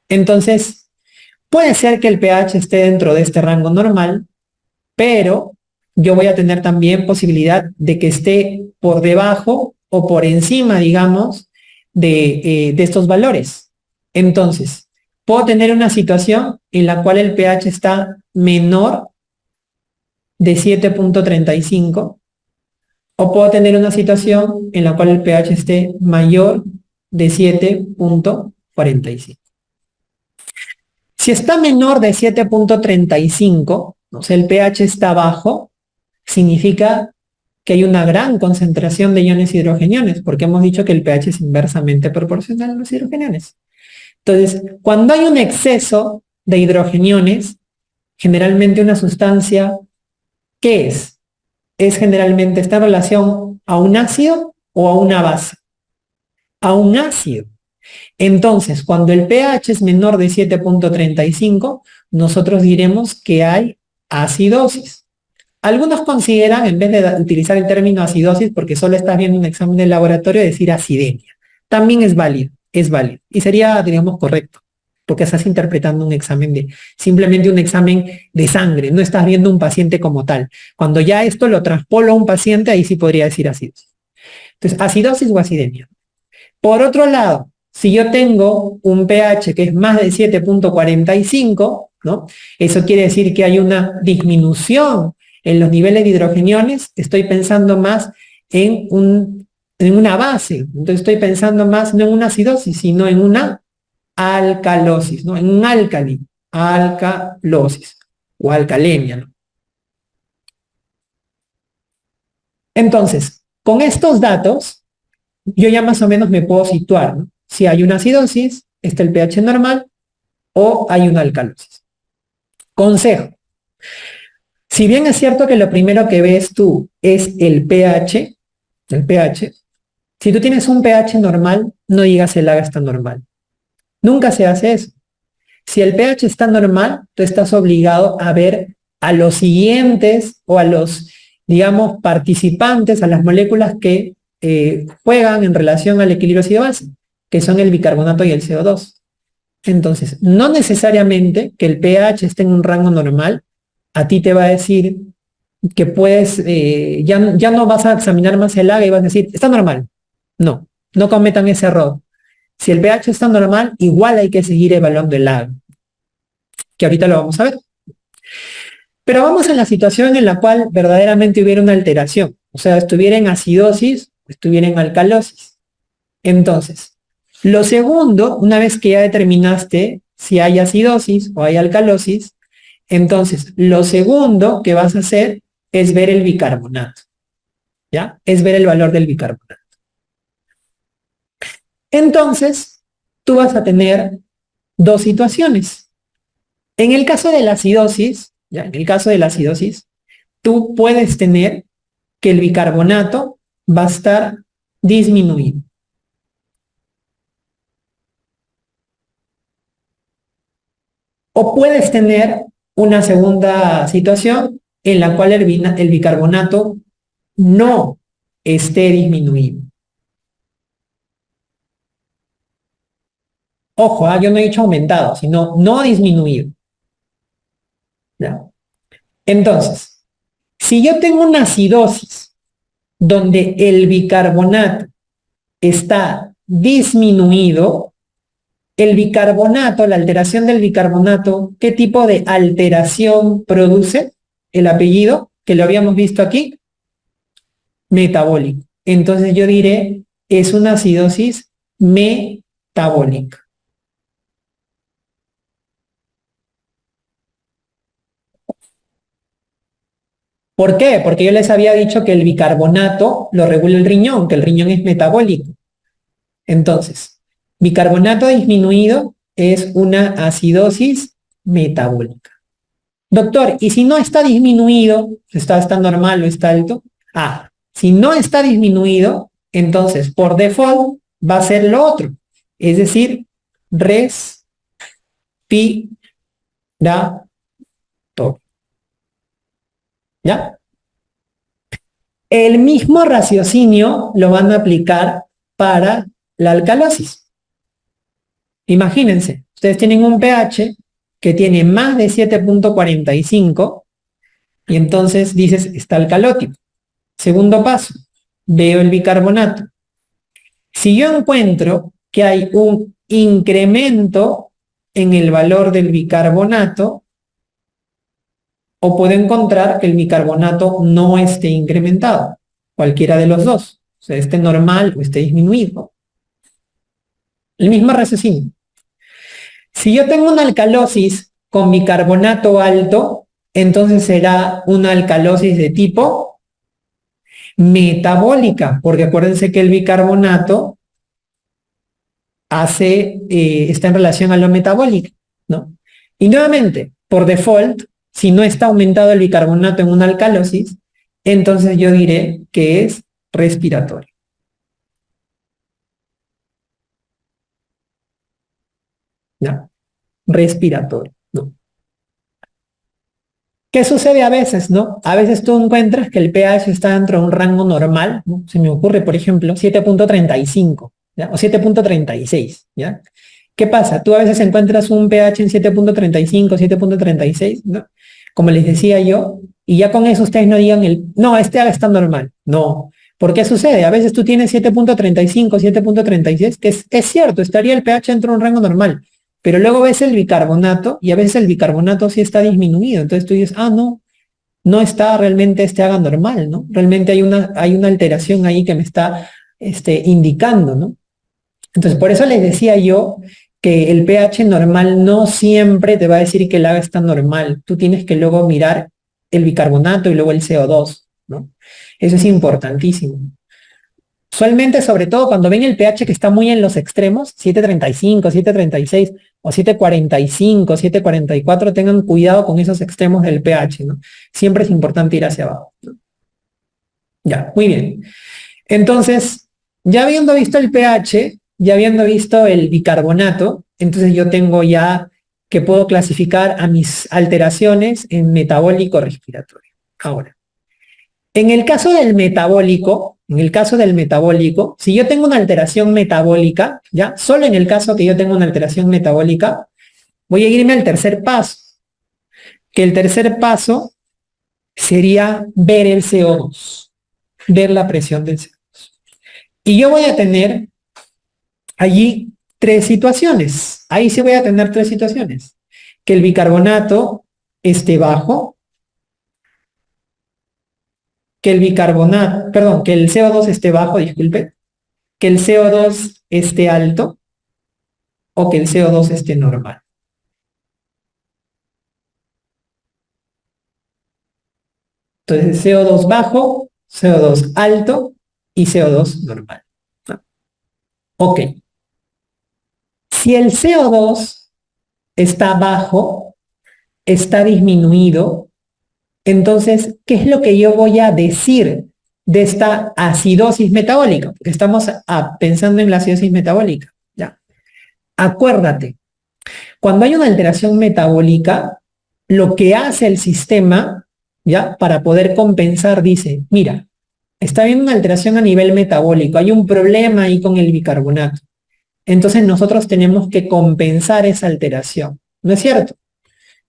Entonces, puede ser que el pH esté dentro de este rango normal, pero yo voy a tener también posibilidad de que esté por debajo o por encima, digamos, de estos valores. Entonces, puedo tener una situación en la cual el pH está menor de 7.35 o puedo tener una situación en la cual el pH esté mayor de 7.45. Si está menor de 7.35, o sea, el pH está bajo, significa que hay una gran concentración de iones hidrogeniones, porque hemos dicho que el pH es inversamente proporcional a los hidrogeniones. Entonces, cuando hay un exceso de hidrogeniones, generalmente una sustancia, ¿qué es? Es generalmente esta relación a un ácido o a una base. A un ácido. Entonces, cuando el pH es menor de 7.35, nosotros diremos que hay acidosis. Algunos consideran, en vez de utilizar el término acidosis, porque solo estás viendo un examen de laboratorio, decir acidemia. También es válido, es válido. Y sería, digamos, correcto, porque estás interpretando simplemente un examen de sangre, no estás viendo un paciente como tal. Cuando ya esto lo traspolo a un paciente, ahí sí podría decir acidosis. Entonces, acidosis o acidemia. Por otro lado, si yo tengo un pH que es más de 7.45, ¿no? Eso quiere decir que hay una disminución en los niveles de hidrogeniones, estoy pensando más en una base. Entonces estoy pensando más no en una acidosis, sino en una alcalosis, ¿no? En un álcali, alcalosis o alcalemia, ¿no? Entonces, con estos datos, yo ya más o menos me puedo situar, ¿no? Si hay una acidosis, está el pH normal o hay una alcalosis. Consejo. Si bien es cierto que lo primero que ves tú es el pH, si tú tienes un pH normal, no digas el AGA está normal. Nunca se hace eso. Si el pH está normal, tú estás obligado a ver a los siguientes o a los, digamos, participantes, a las moléculas que juegan en relación al equilibrio ácido-base, que son el bicarbonato y el CO2. Entonces, no necesariamente que el pH esté en un rango normal, a ti te va a decir que puedes, ya no vas a examinar más el AGA y vas a decir, está normal. No, no cometan ese error. Si el pH está normal, igual hay que seguir evaluando el AGA, que ahorita lo vamos a ver. Pero vamos a la situación en la cual verdaderamente hubiera una alteración, o sea, estuviera en acidosis, estuviera en alcalosis. Entonces, lo segundo, una vez que ya determinaste si hay acidosis o hay alcalosis, entonces lo segundo que vas a hacer es ver el bicarbonato, ¿ya? Es ver el valor del bicarbonato. Entonces, tú vas a tener dos situaciones. En el caso de la acidosis, ¿ya? En el caso de la acidosis, tú puedes tener que el bicarbonato va a estar disminuido. O puedes tener una segunda situación en la cual el bicarbonato no esté disminuido. Ojo, yo no he dicho aumentado, sino no disminuido. ¿Ya? Entonces, si yo tengo una acidosis donde el bicarbonato está disminuido, El bicarbonato, la alteración del bicarbonato, ¿qué tipo de alteración produce? El apellido, que lo habíamos visto aquí, metabólico. Entonces yo diré, es una acidosis metabólica. ¿Por qué? Porque yo les había dicho que el bicarbonato lo regula el riñón, que el riñón es metabólico. Entonces, bicarbonato disminuido es una acidosis metabólica. Doctor, ¿y si no está disminuido, está normal o está alto? Ah, si no está disminuido, entonces por default va a ser lo otro. Es decir, respiratorio. ¿Ya? El mismo raciocinio lo van a aplicar para la alcalosis. Imagínense, ustedes tienen un pH que tiene más de 7.45 y entonces dices, está alcalótico. Segundo paso, veo el bicarbonato. Si yo encuentro que hay un incremento en el valor del bicarbonato, o puedo encontrar que el bicarbonato no esté incrementado, cualquiera de los dos, o sea, esté normal o esté disminuido. El mismo raciocinio. Si yo tengo una alcalosis con bicarbonato alto, entonces será una alcalosis de tipo metabólica, porque acuérdense que el bicarbonato está en relación a lo metabólico, ¿no? Y nuevamente, por default, si no está aumentado el bicarbonato en una alcalosis, entonces yo diré que es respiratorio. ¿No? Respiratorio, ¿no? ¿Qué sucede a veces, no? A veces tú encuentras que el pH está dentro de un rango normal, ¿no? Se me ocurre, por ejemplo, 7.35, ¿ya? O 7.36, ¿ya? ¿Qué pasa? Tú a veces encuentras un pH en 7.35, 7.36, ¿no? Como les decía yo, y ya con eso ustedes no digan no, este está normal. No. ¿Por qué sucede? A veces tú tienes 7.35, 7.36, que es cierto, estaría el pH dentro de un rango normal, pero luego ves el bicarbonato y a veces el bicarbonato sí está disminuido. Entonces tú dices, no, no está realmente este haga normal, ¿no? Realmente hay una alteración ahí que me está indicando, ¿no? Entonces por eso les decía yo que el pH normal no siempre te va a decir que el haga está normal. Tú tienes que luego mirar el bicarbonato y luego el CO2, ¿no? Eso es importantísimo. Usualmente, sobre todo cuando ven el pH que está muy en los extremos, 7.35, 7.36 o 7.45, 7.44, tengan cuidado con esos extremos del pH, ¿no? Siempre es importante ir hacia abajo, ¿no? Ya, muy bien. Entonces, ya habiendo visto el pH, ya habiendo visto el bicarbonato, entonces yo tengo ya que puedo clasificar a mis alteraciones en metabólico respiratorio. Ahora, en el caso del metabólico, si yo tengo una alteración metabólica, ya, solo en el caso que yo tengo una alteración metabólica, voy a irme al tercer paso, que el tercer paso sería ver el CO2, ver la presión del CO2. Y yo voy a tener allí tres situaciones, ahí sí voy a tener tres situaciones, que el bicarbonato esté bajo, que el CO2 esté bajo, disculpe, que el CO2 esté alto o que el CO2 esté normal. Entonces, CO2 bajo, CO2 alto y CO2 normal, ¿no? Ok. Si el CO2 está bajo, está disminuido, entonces, ¿qué es lo que yo voy a decir de esta acidosis metabólica? Porque estamos pensando en la acidosis metabólica, ¿ya? Acuérdate, cuando hay una alteración metabólica, lo que hace el sistema, ¿ya? Para poder compensar, dice, mira, está habiendo una alteración a nivel metabólico, hay un problema ahí con el bicarbonato. Entonces nosotros tenemos que compensar esa alteración, ¿no es cierto?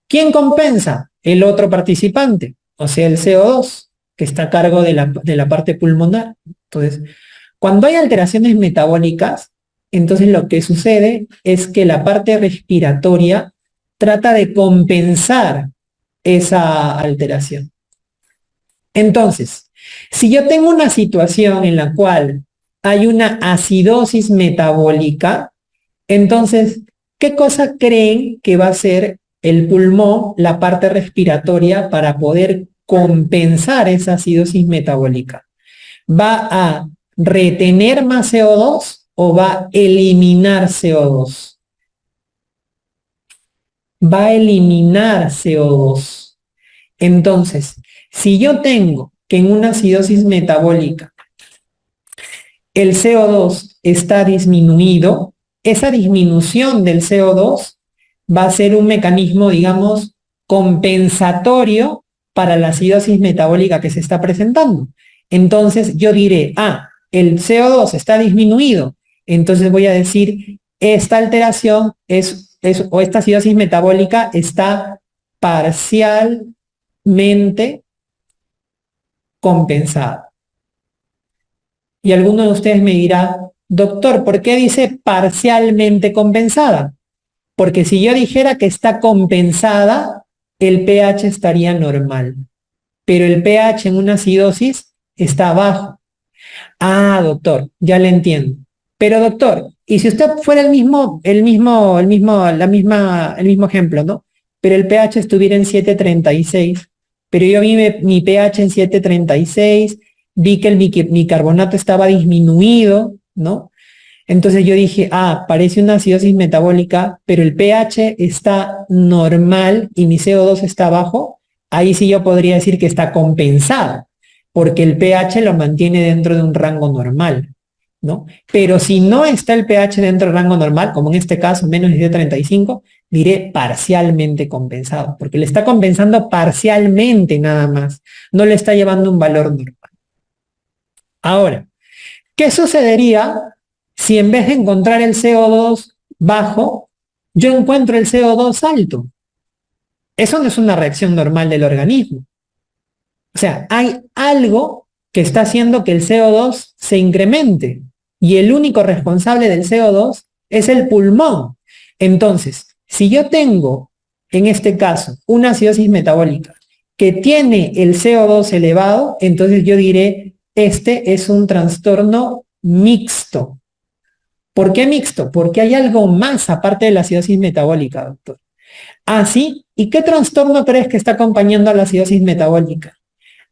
¿Quién compensa? El otro participante, o sea, el CO2, que está a cargo de la parte pulmonar. Entonces, cuando hay alteraciones metabólicas, entonces lo que sucede es que la parte respiratoria trata de compensar esa alteración. Entonces, si yo tengo una situación en la cual hay una acidosis metabólica, entonces, ¿qué cosa creen que va a hacer el pulmón, la parte respiratoria, para poder compensar esa acidosis metabólica? ¿Va a retener más CO2 o va a eliminar CO2? Va a eliminar CO2. Entonces, si yo tengo que en una acidosis metabólica el CO2 está disminuido, esa disminución del CO2 va a ser un mecanismo, digamos, compensatorio para la acidosis metabólica que se está presentando. Entonces yo diré, el CO2 está disminuido, entonces voy a decir, esta alteración o esta acidosis metabólica está parcialmente compensada. Y alguno de ustedes me dirá, doctor, ¿por qué dice parcialmente compensada? Porque si yo dijera que está compensada, el pH estaría normal. Pero el pH en una acidosis está bajo. Doctor, ya le entiendo. Pero doctor, y si usted fuera el mismo ejemplo, ¿no? Pero el pH estuviera en 7.36, pero yo vi mi pH en 7.36, vi que el bicarbonato estaba disminuido, ¿no? Entonces yo dije, parece una acidosis metabólica, pero el pH está normal y mi CO2 está bajo. Ahí sí yo podría decir que está compensado, porque el pH lo mantiene dentro de un rango normal, ¿no? Pero si no está el pH dentro del rango normal, como en este caso menos de 35, diré parcialmente compensado, porque le está compensando parcialmente nada más, no le está llevando un valor normal. Ahora, ¿qué sucedería si en vez de encontrar el CO2 bajo, yo encuentro el CO2 alto? Eso no es una reacción normal del organismo. O sea, hay algo que está haciendo que el CO2 se incremente y el único responsable del CO2 es el pulmón. Entonces, si yo tengo, en este caso, una acidosis metabólica que tiene el CO2 elevado, entonces yo diré, este es un trastorno mixto. ¿Por qué mixto? Porque hay algo más aparte de la acidosis metabólica, doctor. ¿Sí? ¿Y qué trastorno crees que está acompañando a la acidosis metabólica?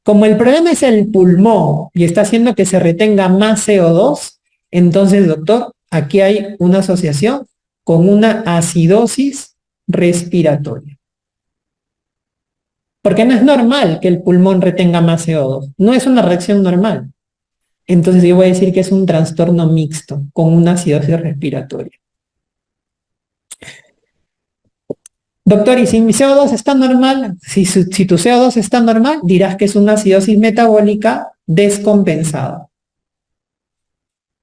Como el problema es el pulmón y está haciendo que se retenga más CO2, entonces, doctor, aquí hay una asociación con una acidosis respiratoria. Porque no es normal que el pulmón retenga más CO2. No es una reacción normal. Entonces yo voy a decir que es un trastorno mixto con una acidosis respiratoria. Doctor, ¿y si mi CO2 está normal? Si tu CO2 está normal, dirás que es una acidosis metabólica descompensada.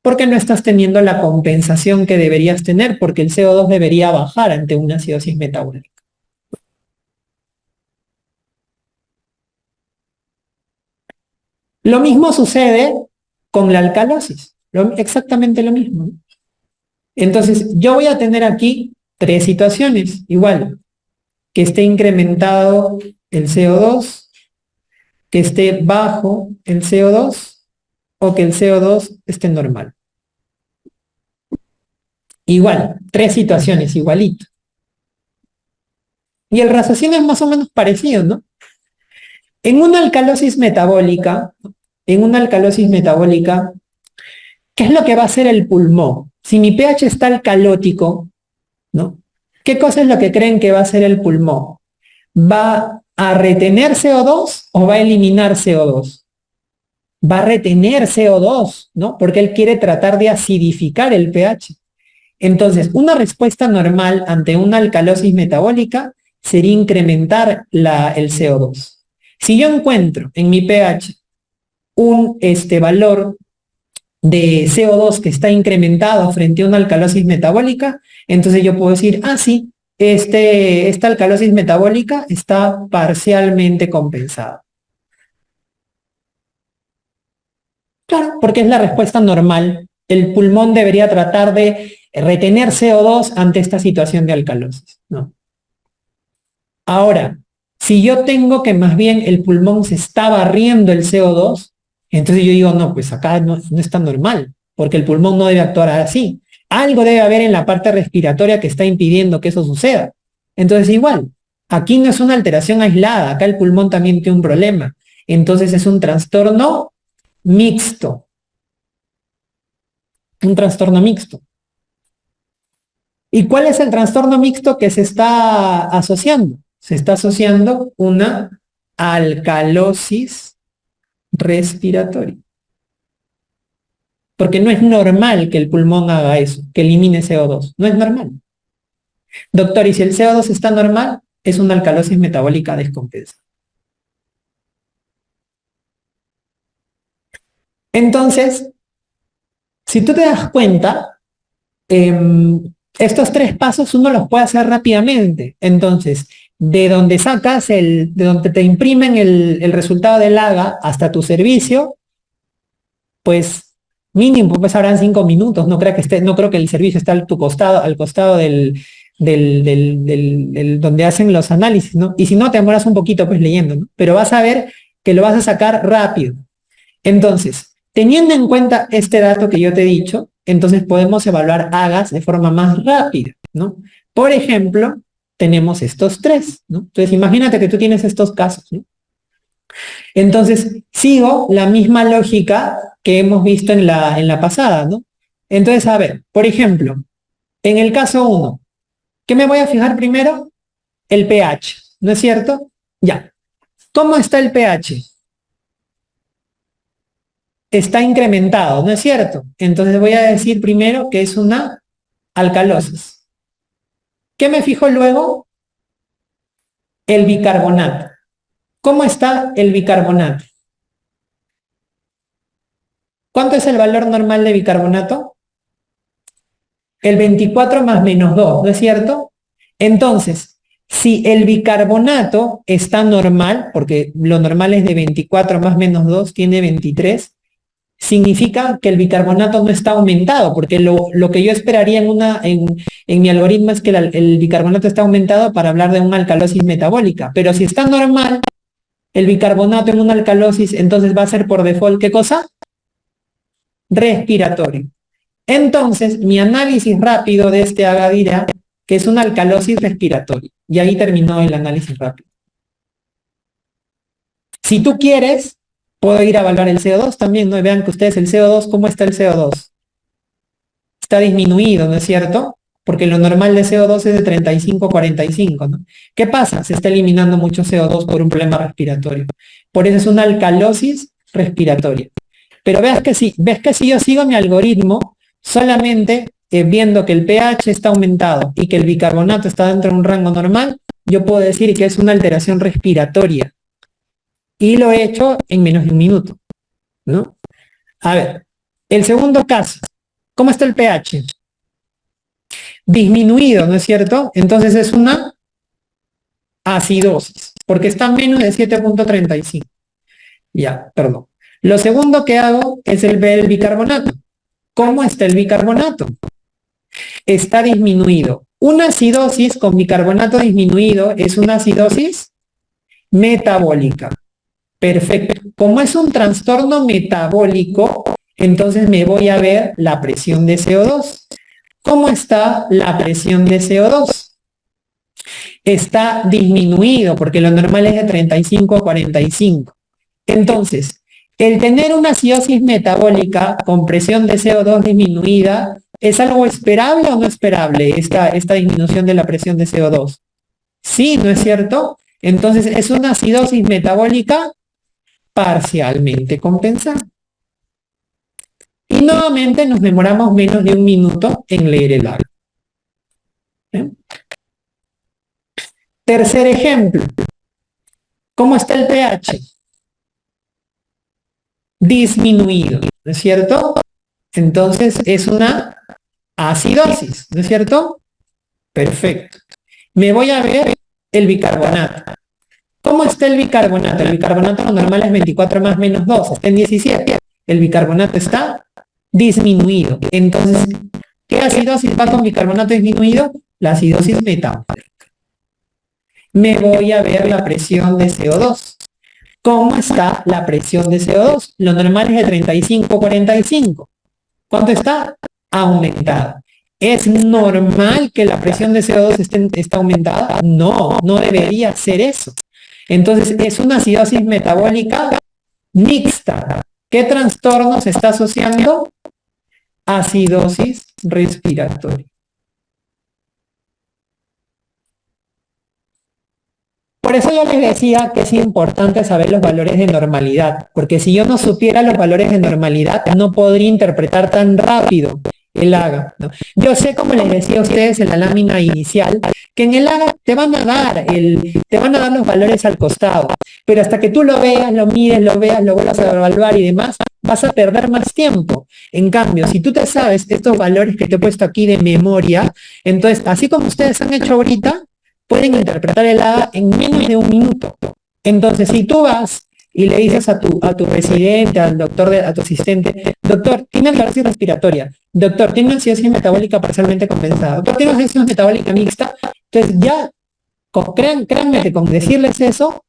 Porque no estás teniendo la compensación que deberías tener, porque el CO2 debería bajar ante una acidosis metabólica. Lo mismo sucede con la alcalosis, exactamente lo mismo. Entonces, yo voy a tener aquí tres situaciones, igual, que esté incrementado el CO2, que esté bajo el CO2 o que el CO2 esté normal. Igual, tres situaciones, igualito. Y el raciocinio es más o menos parecido, ¿no? En una alcalosis metabólica, ¿qué es lo que va a hacer el pulmón? Si mi pH está alcalótico, ¿no? ¿Qué cosa es lo que creen que va a hacer el pulmón? ¿Va a retener CO2 o va a eliminar CO2? Va a retener CO2, ¿no? Porque él quiere tratar de acidificar el pH. Entonces, una respuesta normal ante una alcalosis metabólica sería incrementar el CO2. Si yo encuentro en mi pH un valor de CO2 que está incrementado frente a una alcalosis metabólica, entonces yo puedo decir, sí, esta alcalosis metabólica está parcialmente compensada. Claro, porque es la respuesta normal el pulmón debería tratar de retener CO2 ante esta situación de alcalosis, ¿no? Ahora, si yo tengo que más bien el pulmón se está barriendo el CO2, entonces yo digo, no, pues acá no está normal, porque el pulmón no debe actuar así. Algo debe haber en la parte respiratoria que está impidiendo que eso suceda. Entonces igual, aquí no es una alteración aislada, acá el pulmón también tiene un problema. Entonces es un trastorno mixto. Un trastorno mixto. ¿Y cuál es el trastorno mixto que se está asociando? Se está asociando una alcalosis respiratoria. Porque no es normal que el pulmón haga eso, que elimine CO2. No es normal. Doctor, ¿y si el CO2 está normal? Es una alcalosis metabólica descompensada. Entonces, si tú te das cuenta, estos tres pasos uno los puede hacer rápidamente. Entonces, de donde sacas de donde te imprimen el resultado del AGA hasta tu servicio, pues mínimo pues habrán 5 minutos. No creo que el servicio esté al costado del donde hacen los análisis, ¿no? Y si no, te demoras un poquito pues leyendo, ¿no? Pero vas a ver que lo vas a sacar rápido. Entonces, teniendo en cuenta este dato que yo te he dicho, entonces podemos evaluar AGAs de forma más rápida, ¿no? Por ejemplo, tenemos estos tres, ¿no? Entonces, imagínate que tú tienes estos casos, ¿no? Entonces, sigo la misma lógica que hemos visto en la pasada, ¿no? Entonces, a ver, por ejemplo, en el caso 1, ¿qué me voy a fijar primero? El pH, ¿no es cierto? Ya. ¿Cómo está el pH? Está incrementado, ¿no es cierto? Entonces voy a decir primero que es una alcalosis. ¿Qué me fijo luego? El bicarbonato. ¿Cómo está el bicarbonato? ¿Cuánto es el valor normal de bicarbonato? El 24 más menos 2, ¿no es cierto? Entonces, si el bicarbonato está normal, porque lo normal es de 24 más menos 2, tiene 23, significa que el bicarbonato no está aumentado, porque lo que yo esperaría en mi algoritmo es que el bicarbonato está aumentado para hablar de una alcalosis metabólica. Pero si está normal, el bicarbonato en una alcalosis, entonces va a ser por default, ¿qué cosa? Respiratorio. Entonces, mi análisis rápido de este AGA dirá que es una alcalosis respiratoria. Y ahí terminó el análisis rápido. Si tú quieres, puedo ir a evaluar el CO2 también, ¿no? Vean que ustedes el CO2, ¿cómo está el CO2? Está disminuido, ¿no es cierto? Porque lo normal de CO2 es de 35 a 45, ¿no? ¿Qué pasa? Se está eliminando mucho CO2 por un problema respiratorio. Por eso es una alcalosis respiratoria. Pero ves que si yo sigo mi algoritmo, solamente viendo que el pH está aumentado y que el bicarbonato está dentro de un rango normal, yo puedo decir que es una alteración respiratoria. Y lo he hecho en menos de un minuto, ¿no? A ver, el segundo caso, ¿cómo está el pH? Disminuido, ¿no es cierto? Entonces es una acidosis, porque está menos de 7.35. Ya, perdón. Lo segundo que hago es ver el bicarbonato. ¿Cómo está el bicarbonato? Está disminuido. Una acidosis con bicarbonato disminuido es una acidosis metabólica. Perfecto. Como es un trastorno metabólico, entonces me voy a ver la presión de CO2. ¿Cómo está la presión de CO2? Está disminuido, porque lo normal es de 35 a 45. Entonces, el tener una acidosis metabólica con presión de CO2 disminuida, ¿es algo esperable o no esperable esta disminución de la presión de CO2? Sí, ¿no es cierto? Entonces, es una acidosis metabólica parcialmente compensada. Y nuevamente nos demoramos menos de un minuto en leer el AGA. Tercer ejemplo. ¿Cómo está el pH? Disminuido, ¿no es cierto? Entonces es una acidosis, ¿no es cierto? Perfecto. Me voy a ver el bicarbonato. ¿Cómo está el bicarbonato? El bicarbonato lo normal es 24 más menos 2, está en 17. El bicarbonato está disminuido. Entonces, ¿qué acidosis va con bicarbonato disminuido? La acidosis metabólica. Me voy a ver la presión de CO2. ¿Cómo está la presión de CO2? Lo normal es de 35-45. ¿Cuánto está? Aumentada. ¿Es normal que la presión de CO2 esté aumentada? No, no debería ser eso. Entonces, es una acidosis metabólica mixta. ¿Qué trastorno se está asociando? Acidosis respiratoria. Por eso yo les decía que es importante saber los valores de normalidad, porque si yo no supiera los valores de normalidad, no podría interpretar tan rápido el AGA, ¿no? Yo sé, como les decía a ustedes en la lámina inicial, que en el AGA te van a dar los valores al costado, pero hasta que tú lo veas, lo mires, lo veas, lo vuelvas a evaluar y demás, vas a perder más tiempo. En cambio, si tú te sabes estos valores que te he puesto aquí de memoria, entonces, así como ustedes han hecho ahorita, pueden interpretar el AGA en menos de 1 minuto. Entonces, si tú vas y le dices a tu residente, al doctor, a tu asistente, doctor, tiene acidosis respiratoria, doctor, tiene una acidosis metabólica parcialmente compensada, doctor, tiene una acidosis metabólica mixta, entonces ya, créanme que con decirles eso,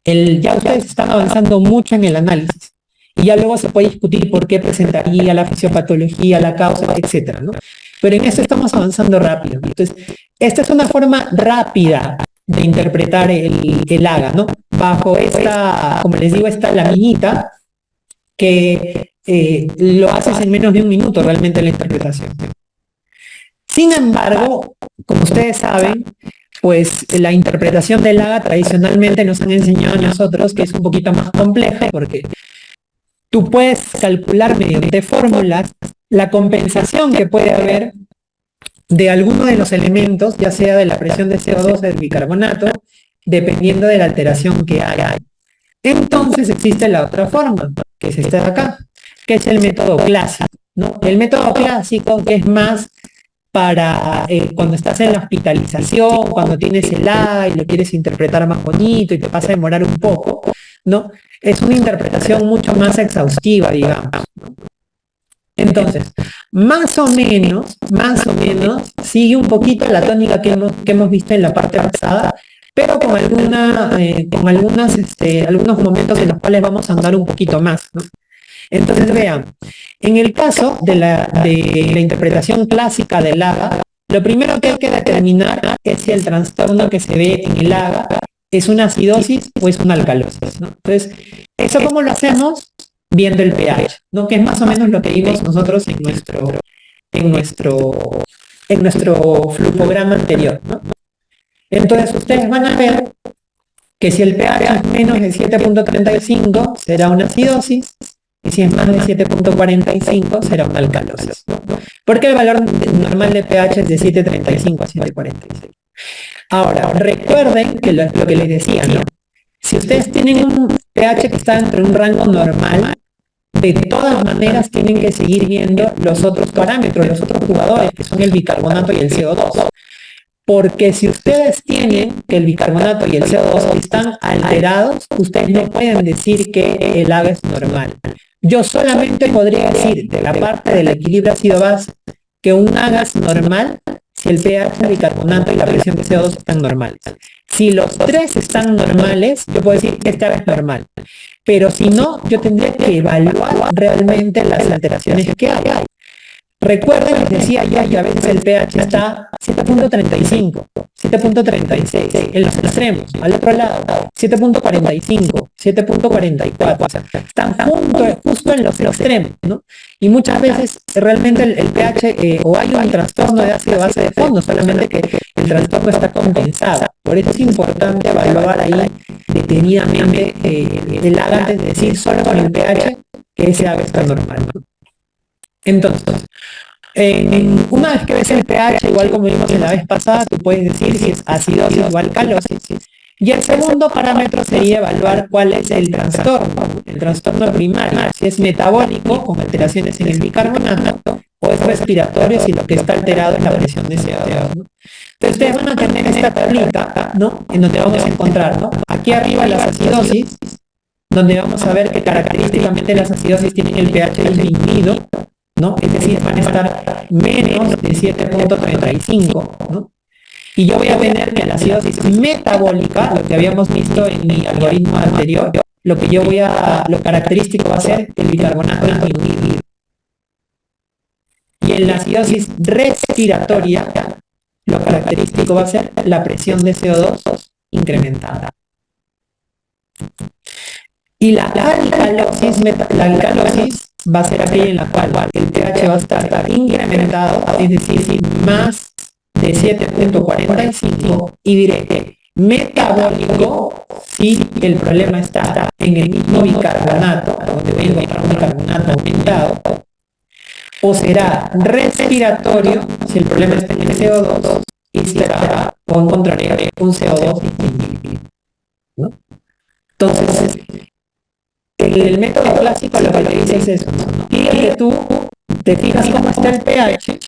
ya ustedes están avanzando mucho en el análisis. Y ya luego se puede discutir por qué presentaría la fisiopatología, la causa, etcétera, ¿no? Pero en esto estamos avanzando rápido. Entonces, esta es una forma rápida de interpretar el AGA, ¿no? Bajo esta, como les digo, esta laminita que lo haces en menos de 1 minuto realmente la interpretación. Sin embargo, como ustedes saben, pues la interpretación del AGA tradicionalmente nos han enseñado a nosotros que es un poquito más compleja porque tú puedes calcular mediante fórmulas la compensación que puede haber de alguno de los elementos, ya sea de la presión de CO2 o del bicarbonato, dependiendo de la alteración que haya. Entonces existe la otra forma, que es esta de acá, que es el método clásico, ¿no? El método clásico, que es más para cuando estás en la hospitalización, cuando tienes el A y lo quieres interpretar más bonito y te pasa a demorar un poco, ¿no? Es una interpretación mucho más exhaustiva, digamos. Entonces, más o menos, sigue un poquito la tónica que hemos visto en la parte pasada, pero con algunos momentos en los cuales vamos a andar un poquito más, ¿no? Entonces, vean, en el caso de la interpretación clásica del AGA, lo primero que hay que determinar es si el trastorno que se ve en el AGA es una acidosis o es una alcalosis, ¿no? Entonces, ¿eso cómo lo hacemos? Viendo el pH, ¿no? Que es más o menos lo que vimos nosotros en nuestro flujograma anterior, ¿no? Entonces, ustedes van a ver que si el pH es menos de 7.35 será una acidosis, y si es más de 7.45 será una alcalosis, ¿no? Porque el valor normal de pH es de 7.35 a 7.46. Ahora, recuerden que lo que les decía, ¿no? Si ustedes tienen un pH que está dentro de un rango normal, de todas maneras tienen que seguir viendo los otros parámetros, los otros jugadores, que son el bicarbonato y el CO2. Porque si ustedes tienen que el bicarbonato y el CO2 están alterados, ustedes no pueden decir que el AGA es normal. Yo solamente podría decir de la parte del equilibrio ácido-base que un AGA es normal si el pH, el bicarbonato y la presión de CO2 están normales. Si los tres están normales, yo puedo decir que este AGA es normal. Pero si no, yo tendría que evaluar realmente las alteraciones que hay. Recuerden, les decía ya que a veces el pH está 7.35, 7.36, en los extremos, al otro lado, 7.45, 7.44, o sea, están justo en los extremos, ¿no? Y muchas veces realmente el pH o hay un trastorno de ácido base de fondo, solamente que el trastorno está compensado. Por eso es importante evaluar ahí detenidamente el AGA antes de decir solo con el pH que ese AGA está normal, ¿no? Entonces, una vez que ves el pH, igual como vimos en la vez pasada, tú puedes decir si es acidosis o alcalosis. Y el segundo parámetro sería evaluar cuál es el trastorno primario, si es metabólico, con alteraciones en el bicarbonato, o es respiratorio, si lo que está alterado es la presión de CO2, ¿no? Entonces ustedes van a tener esta tablita, ¿no? En donde vamos a encontrar, ¿no? Aquí arriba las acidosis, donde vamos a ver que característicamente las acidosis tienen el pH disminuido, ¿no? Es decir, van a estar menos de 7.35, ¿no? Y yo voy a tener que la acidosis metabólica, lo que habíamos visto en mi algoritmo anterior, lo característico va a ser el bicarbonato disminuir. Y en la acidosis respiratoria, lo característico va a ser la presión de CO2 incrementada. Y la alcalosis va a ser aquella en la cual el pH va a estar incrementado, es decir, más de 7.45, y diré que metabólico si el problema está en el mismo bicarbonato, donde voy a encontrar un bicarbonato aumentado, o será respiratorio si el problema está en el CO2 y será o encontraré un CO2 distinguible, ¿no? Entonces, en el método clásico lo que te dice es eso, ¿no? Y que tú te fijas cómo está el pH,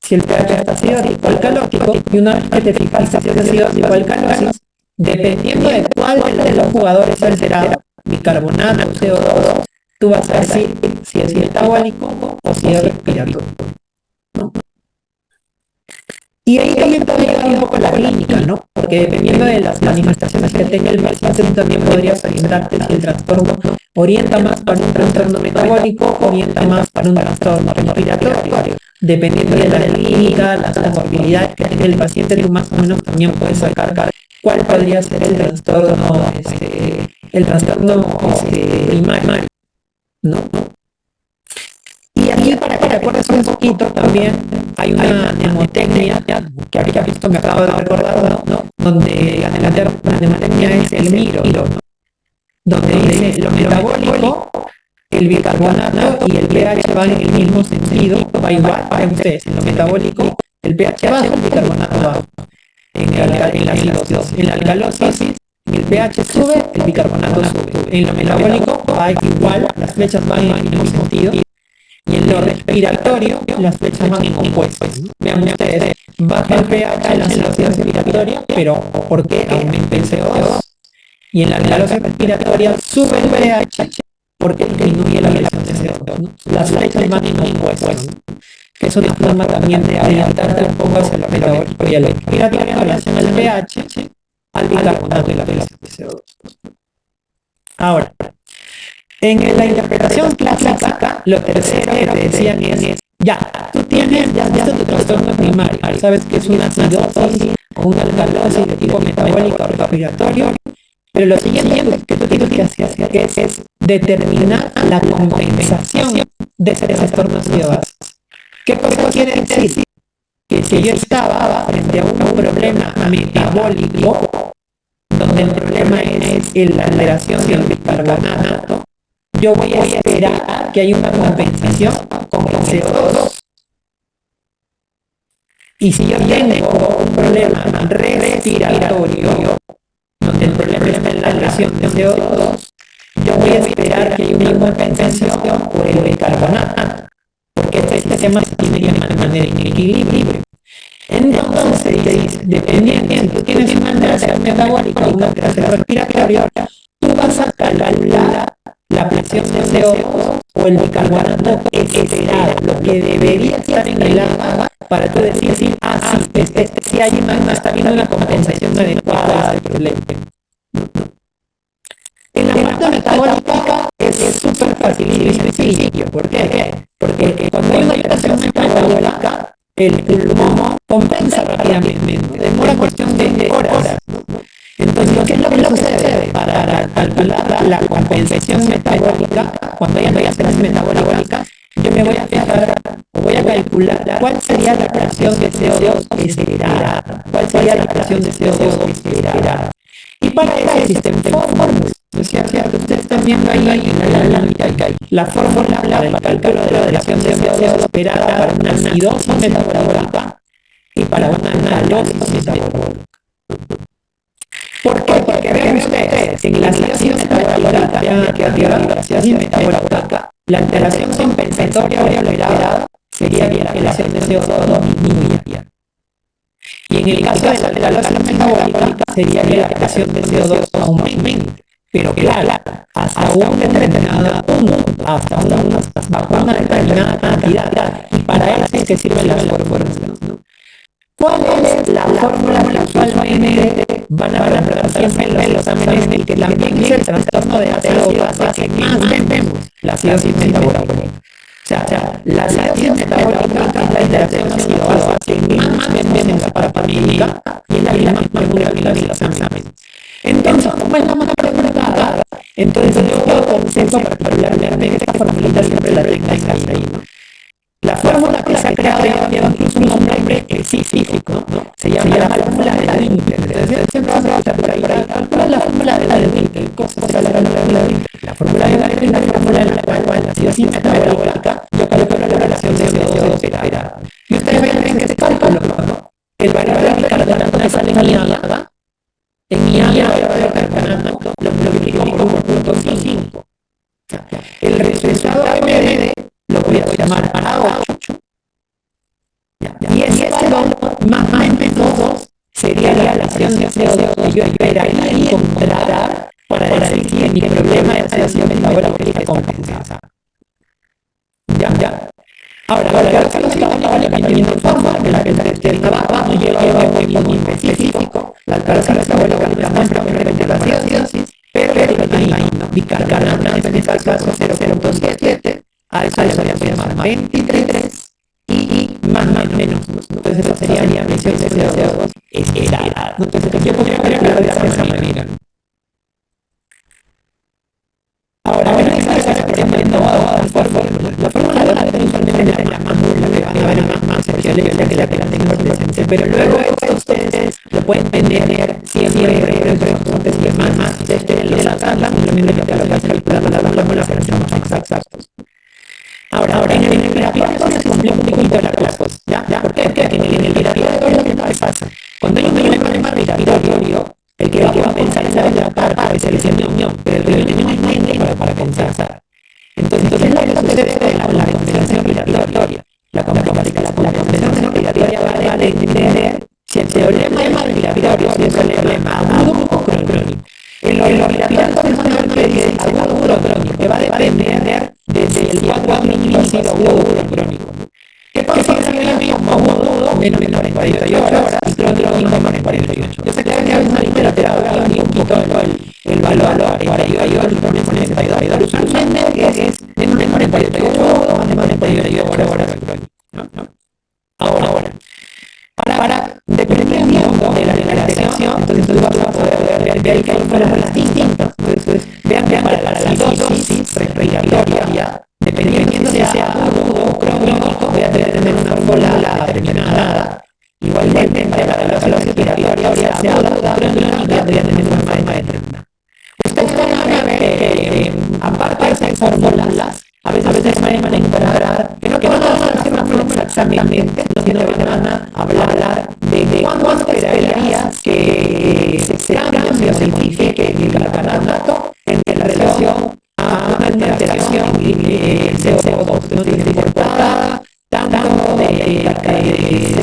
si el pH está acidótico o alcalótico, y una vez que te fijas si es acidótico o alcalótico, dependiendo de cuál de los jugadores es alterado, bicarbonato o CO2, tú vas a decir si es metabólico o si es respiratorio, ¿no? Y ahí también puede ayudar un poco la clínica, ¿no? Porque dependiendo de las manifestaciones que tenga el paciente, tú también podrías orientarte si el trastorno orienta más para un trastorno metabólico, orienta más para un trastorno respiratorio. Dependiendo de la clínica, las comorbilidades que tenga el paciente, tú más o menos también puedes sacar cuál podría ser el trastorno primario, ¿no? Y aquí, para que recuerdes un poquito, también hay una mnemotecnia que ahorita visto me acabo de recordar, ¿no? Donde la mnemotecnia es el MIRO, ¿no? Donde dice lo metabólico, el bicarbonato y el pH van en el mismo sentido, va igual para ustedes. En lo metabólico, el pH bajo, el bicarbonato bajo. En la acidosis, en la alcalosis, el pH sube, el bicarbonato sube. En lo metabólico va igual, las flechas van en el mismo sentido. Y en lo respiratorio, las flechas van en opuestos. Vean ustedes, baja el pH en la acidosis respiratoria, pero ¿por qué aumenta el CO2? Y en la alcalosis respiratoria sube el pH porque disminuye la presión de CO2, ¿no? Las flechas van en opuestos, ¿no? Que es una forma también de orientarte un poco hacia lo metabólico y a lo respiratorio en relación al pH, al bicarbonato y la presión de CO2. Ahora, en la interpretación clásica, lo tercero que te decían es, tú tienes tu trastorno primario, sabes que es una acidosis o una alcalosis de tipo metabólico o respiratorio, pero lo siguiente que tú tienes que hacer es determinar la compensación de ese trastorno acidosis. ¿Qué cosa quiere decir? Que si yo estaba frente a un problema metabólico, donde el problema es la alteración del bicarbonato, yo voy a esperar que haya una compensación con el CO2. Y si yo tengo un problema respiratorio, donde el problema está en la alteración de CO2, yo voy a esperar que haya una compensación por el bicarbonato, porque este sistema se tiene que mantener en equilibrio. Entonces, dependiendo, si tú tienes una alteración metabólica o una alteración respiratoria, tú vas a calcular la presión de CO2 o el bicarbonato esperado, lo que debería estar en el agua para tú decir, si hay está habiendo una compensación adecuada del problema. En la parte metabólica es súper fácil y sencillo. ¿Por qué? Porque cuando hay una alteración metabólica, el pulmón compensa rápidamente, demora cuestión de horas. Entonces, ¿qué es lo que sucede? Para calcular la compensación metabólica, cuando ya no hay alteración metabólica, yo me voy a fijar, o voy a calcular cuál sería la presión de CO2 esperada. ¿Cuál sería la presión de CO2 esperada? Y para eso existen fórmulas. ¿No es cierto? Ustedes están viendo ahí la fórmula para el cálculo de la presión de CO2 esperada para una acidosis metabólica y para una alcalosis metabólica. ¿Por qué? Porque vean ustedes, en la acidosis metabólica, la alteración compensatoria o esperada sería que la presión de CO2 disminuya. Y en el caso de la alteración metabólica sería que la presión de CO2 aumente. pero claro, hasta un determinado punto, bajo una determinada cantidad, y para eso es que sirven las fórmulas, ¿no? ¿Cuál es la fórmula que usualmente van a preguntar siempre en los exámenes y que también es el trastorno de ácido base que más vemos, la acidosis metabólica? O sea, la acidosis metabólica es la interacción ácido-base que más vemos en la parte médica y es la que más pregunta en los exámenes. Entonces, como es la más preguntada, entonces yo concepto particularmente esta formulita siempre la tengáis ahí, ¿no? La fórmula que se ha creado lleva incluso un nombre específico, ¿no? Se llama la fórmula de Winkel. Entonces siempre vas a escuchar por ahí, ¿cuál es la fórmula de Winkel? ¿Cómo se llama la fórmula de Winkel? La fórmula de Winkel es la fórmula en la cual la acidosis metabólica yo calculo la relación de CO2 esperada. Y ustedes ven que este cálculo, ¿no? El variable de bicarbonato que sale en IAGA, el carbonato lo multiplico por 0.5. El resultado MD lo voy a llamar A8. Y ese valor más o menos sería la relación de CO2 que yo esperaría encontrar para decir que mi problema de acidosis metabólica es compensada. Ya. Ahora, la cálculo también de forma de la que abajo lleva un muy específico. La cálculo metabólica muestra un repente la acidosis, pero ahí, ¿no? Bicarbonato en este caso 0.7. A eso le voy a llamar 23 y más menos. Entonces eso sería la emisión de CO2 esperada. Entonces yo podría calcular de esa manera. Ahora, bueno, esta es aprendiendo la fórmula de la usualmente es la más burla, que van a ver más que la tengo presente, pero luego esto ustedes lo pueden tener siempre más desde los ataques, simplemente que te lo vas a calcular la fórmula para ser más exactos. Ahora en el laboratorio se complica un poquito la cosa, ¿ya? ¿Por qué? Porque en el laboratorio ¿qué pasa? Cuando hay un problema respiratorio, el que va a pensar es la parte de selección de unión, pero el niño no entiende para pensar. Entonces lo que sucede es la compensación respiratoria. La compensación respiratoria va a entender si el problema respiratorio es un problema agudo o crónico. En los respiratorios que dice agudo o crónico, que va a depender desde el cuadro clínico agudo o crónico. ¿Qué pasa si como agudo menos de 48 horas y crónico menos de 48? Yo sé que hay una literatura un poquito el valor de 48 y también pone 72. Usualmente es menos de 48 o más de 48 horas crónico. Ahora, para dependiendo de la declaración, entonces tú vas a poder ver que hay fórmulas distintas. Entonces, vean para la acidosis respiratoria, dependiendo de sea agudo o crónico, voy a tener una fórmula determinada. Igualmente, para la acidosis respiratoria, sea aguda o crónica, voy a tener una forma determinada. Ustedes van a ver que, aparte de esas fórmulas, a veces van a encontrar que no van a hacer una fórmula exactamente, sino que van a hablar de cuándo esperarías que se cambie o se modifique el carbonato en relación a una alteración del CO2, no tiene importada tanto de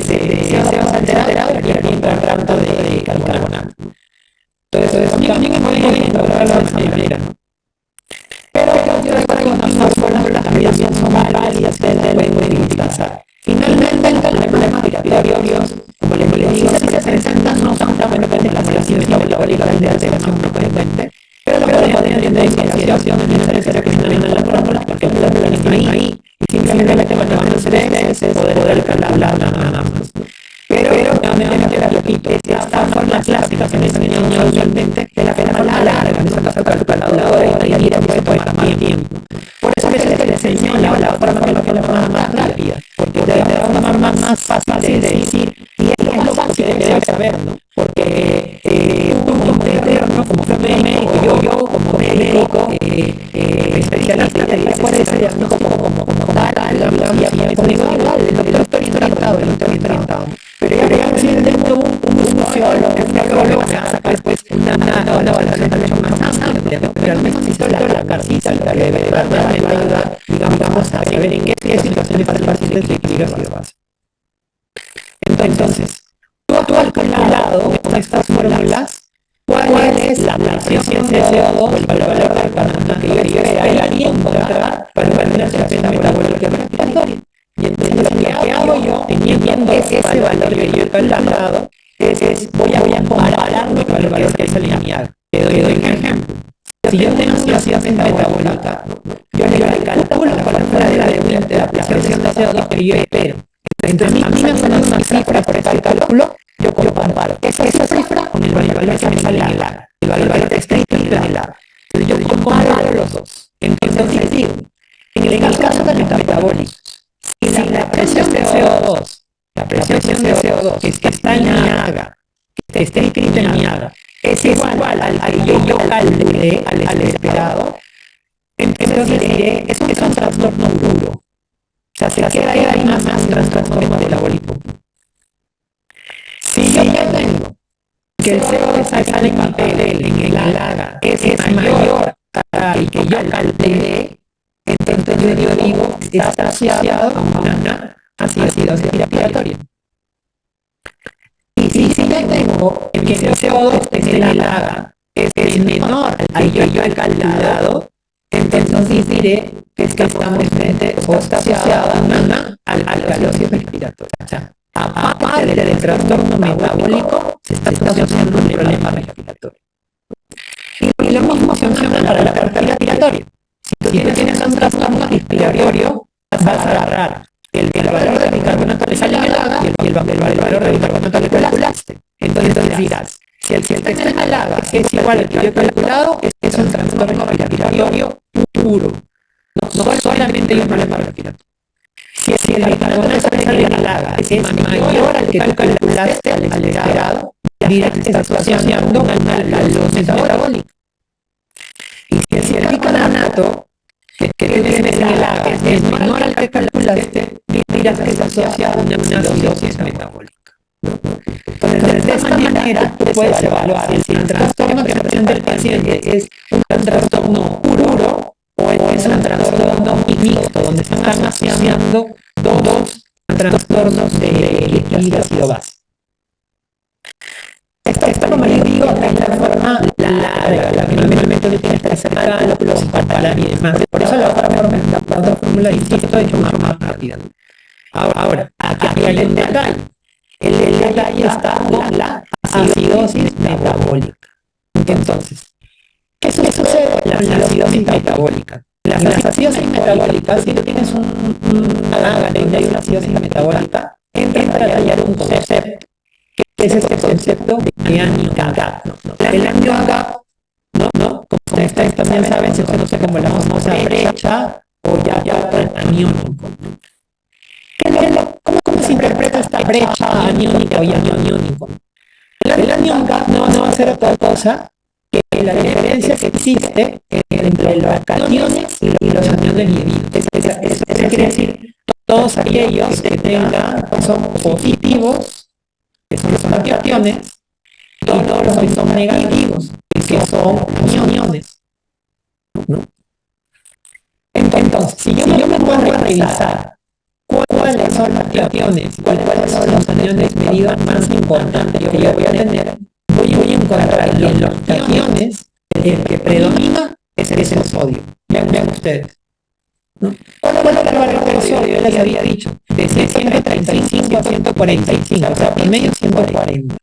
CO2 alterado y también tanto de carbonato. Entonces, también es muy encontrarlo de esa manera. Pero yo traigo unas fórmulas también son válidas, se pueden utilizar. Finalmente, el problema respiratorio, como les digo, si se presentan no son tan buenos de la acidosis metabólica de alteración frecuente, pero lo que podemos tener en consideración es necesario que se tengan las fórmulas porque las fórmulas están ahí y simplemente van a hacer poder calcular nada más. Pero nuevamente repito, estas formas clásicas que me enseñan usualmente de la forma larga, me saca la calculadora y ahí puede tomar más tiempo. Por eso que les enseño la forma que es la forma más rápida, porque te da una forma más fácil de decir y es lo básico que debes saber, ¿no? Porque tú como interno, como médico, yo como médico, especialista, te puedes ser como tal, y como digo, el doctor orientado. Pero ya tengo un funciólogo, un neurólogo, se va a sacar después una evaluación mucho más amplia, pero al menos necesito la cartita, la que de verdad me va a ayudar, digamos, a saber en qué situaciones para el paciente de equilibrio base. Entonces, tú al calculado con estas fórmulas, ¿Cuál es la presión de CO2 o el valor del carbonato que yo esperaría encontrar para una reacción metabólica respiratoria? Y entonces lo que hago yo, teniendo ese valor que yo he calculado, voy a compararlo con el valor que sale en mi AG. Te doy un ejemplo. Si yo tengo una reacción metabólica, yo le calculo cuál es la presión de CO2 que yo espero. Entonces a mí me sale una cifra por ese cálculo, yo comparo esa cifra con el valor que me sale en el AG, el valor que está escrito en el AG. Entonces yo comparo los dos. Entonces digo, en el caso de los metabólicos, si la presión de CO2, que está en mi AGA, que está escrito en mi AGA, es igual al que yo calculé, al esperado, entonces diré, es un trastorno puro. O sea, se queda ahí más un trastorno metabólico. Si yo tengo que el CO2 que sale en papel, en el AGA, es mayor al que yo calculé, entonces yo digo, está asociado a una acidosis respiratoria. Y si yo tengo que el CO2 en el AGA es menor al que yo he calculado, entonces diré que estamos frente o está asociado a una acidosis respiratoria. O sea, aparte del trastorno metabólico, se está asociando un problema respiratorio. Y lo mismo funciona para la parte respiratoria. Si tú tienes un trastorno respiratorio, vas a agarrar el valor de bicarbonato que sale en el AGA y el valor de bicarbonato que calculaste. Entonces dirás, si el que está en el AGA es igual al que yo he calculado, es un trastorno respiratorio puro. No solamente hay un problema respiratorio. Si el bicarbonato que sale en el AGA es mayor al que tú calculaste, al esperado, dirás que está asociando una acidosis metabólica. Y si el bicarbonato que tienes en el AGA es menor al que calculaste, dirás que está asociado a una acidosis metabólica. Entonces, de esta manera, tú puedes evaluar si el trastorno que presenta el paciente es un trastorno puro o es un trastorno mixto, donde se están asociando dos trastornos de ácido base. Esto, como les digo, es la forma larga, la que normalmente le tienes que hacer cálculos y comparar y demás. Por eso la otra fórmula, insisto, es mucho más rápida. Ahora, aquí hay un detalle. El detalle está con la acidosis metabólica. Entonces, ¿qué sucede con la acidosis metabólica? Las acidosis metabólicas, si tú tienes una AGA donde hay una acidosis metabólica, entra a tallar un concepto. ¿Qué es este concepto de anion gap? El anion gap, como ustedes también saben, se conoce como la famosa brecha o ya aniónico. ¿Cómo se interpreta esta brecha aniónica o aniónico? El anion gap no va a ser otra cosa que la diferencia que existe entre los cationes y los aniones lividos. Eso quiere decir todos aquellos que son positivos, que son los cationes, y todos los que son negativos, que son aniones. ¿No? Entonces, si yo me puedo revisar cuáles son los cationes, cuáles son los aniones medidos más importantes que yo voy a tener, voy a encontrar que en los cationes el que predomina es el sodio. Vean ustedes. ¿No? ¿Cuál es el valor del sodio? Yo les había dicho, de 135 a 145, o sea, promedio 140.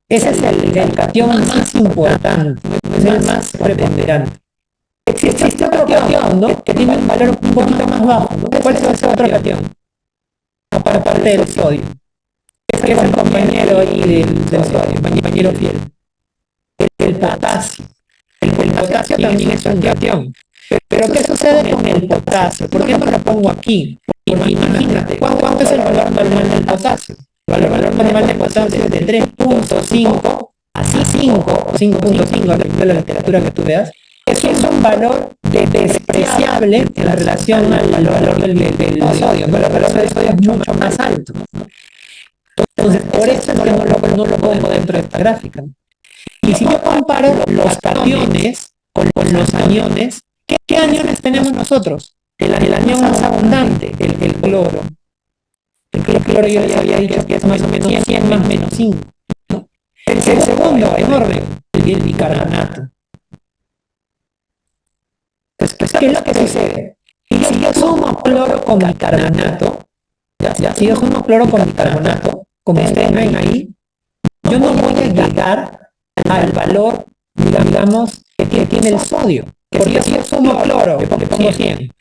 Ese es el cation más importante, es el más preponderante. Existe otro cation, ¿no?, que tiene un valor un poquito más bajo, ¿no? ¿Cuál es ese otro cation? Aparte del sodio. Que es el compañero ahí del sodio, el compañero fiel. El potasio. El potasio también es un cation. Pero ¿qué sucede con el potasio? ¿Por qué no lo pongo aquí? Porque imagínate, ¿cuánto es el valor normal del potasio? El valor normal del potasio es de 3.5 a 5 o 5.5, depende de la literatura que tú veas. Eso es un valor despreciable en relación al valor del sodio. El valor del sodio es mucho más alto. Entonces, por eso no lo pongo dentro de esta gráfica. Y si yo comparo los cationes con los aniones, ¿qué aniones tenemos nosotros? El anión más abundante, el cloro. El cloro yo les había dicho que es más o menos 100 más menos 5. ¿No? El segundo, en orden, el el bicarbonato. Pues, ¿qué es lo que sucede? Si yo sumo cloro con bicarbonato, si yo sumo cloro con bicarbonato, como ustedes ven ahí, yo no voy a llegar al valor, digamos, que tiene el sodio. Porque si yo sumo cloro, le pongo 100,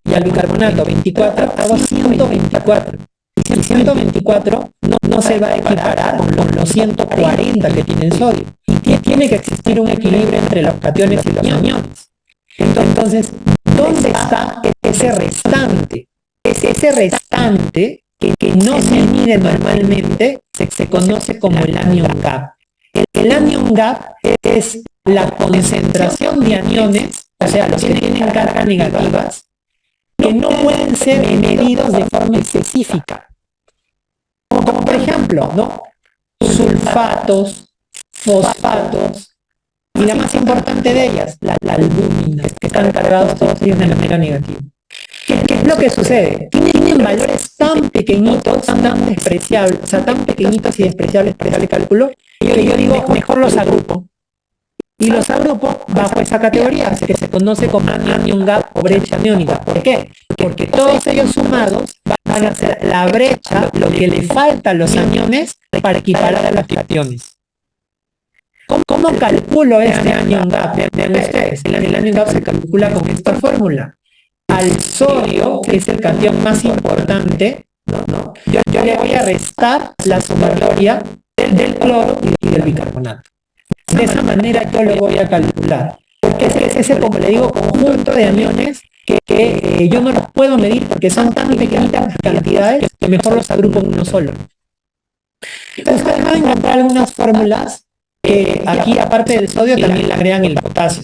y al bicarbonato 24, hago 124. Y 124 no se va a equiparar con los 140 que tiene el sodio. Y tiene que existir un equilibrio entre los cationes y los aniones. Entonces, ¿dónde está ese restante? Ese restante que no se mide normalmente se conoce como el anion gap. El anion gap es la concentración de aniones, o sea, los que tienen cargas negativas, que no pueden ser medidos de forma específica. Como por ejemplo, ¿no? Sulfatos, fosfatos, y la más importante de ellas, la albúmina, que están cargados todos ellos de manera negativa. ¿Qué es lo que sucede? Tienen valores tan pequeñitos, tan despreciables, o sea, tan pequeñitos y despreciables para el cálculo, que yo digo, mejor los agrupo. Y los agrupo bajo esa categoría, que se conoce como anion gap o brecha aniónica. ¿Por qué? Porque todos ellos sumados van a hacer la brecha, lo que le falta a los aniones para equiparar a los cationes. ¿Cómo calculo este anion gap? Vean ustedes, el anion gap se calcula con esta fórmula. Al sodio, que es el catión más importante, yo le voy a restar la sumatoria del cloro y del bicarbonato. De esa manera yo lo voy a calcular. Porque es ese, como le digo, conjunto de aniones que yo no los puedo medir porque son tan pequeñitas las cantidades que mejor los agrupo en uno solo. Entonces ustedes van a encontrar algunas fórmulas que aquí, aparte del sodio, también le agregan el potasio.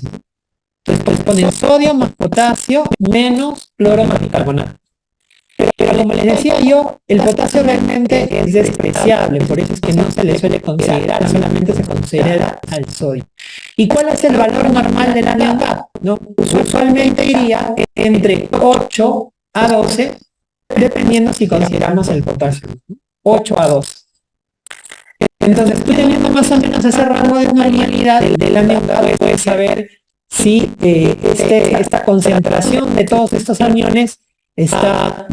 Entonces pues ponen sodio más potasio menos cloro más bicarbonato. Pero como les decía yo, el potasio realmente es despreciable, por eso es que no se le suele considerar, solamente se considera al sodio. ¿Y cuál es el valor normal del anion gap? ¿No? Usualmente iría entre 8 a 12, dependiendo si consideramos el potasio. 8 a 12. Entonces, tú teniendo más o menos ese rango de normalidad del anion gap, puedes saber si esta concentración de todos estos aniones está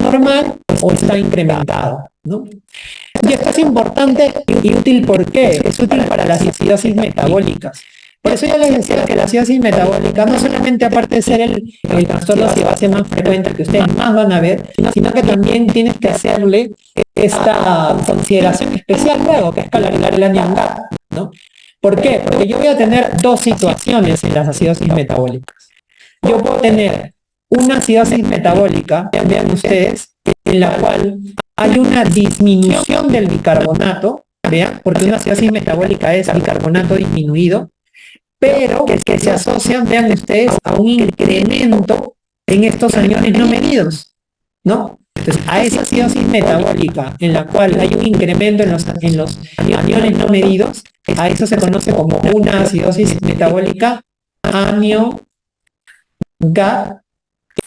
normal o está incrementado, ¿no? Y esto es importante y útil, ¿por qué? Es útil para las acidosis metabólicas. Por eso yo les decía que la acidosis metabólica no solamente, aparte de ser el trastorno de base más frecuente que ustedes más van a ver, sino que también tienes que hacerle esta consideración especial luego, que es calcular el anion gap, ¿no? ¿Por qué? Porque yo voy a tener dos situaciones en las acidosis metabólicas. Yo puedo tener una acidosis metabólica, vean ustedes, en la cual hay una disminución del bicarbonato, vean, porque una acidosis metabólica es bicarbonato disminuido, pero que se asocian, vean ustedes, a un incremento en estos aniones no medidos, ¿no? Entonces, a esa acidosis metabólica en la cual hay un incremento en los aniones no medidos, a eso se conoce como una acidosis metabólica anion gap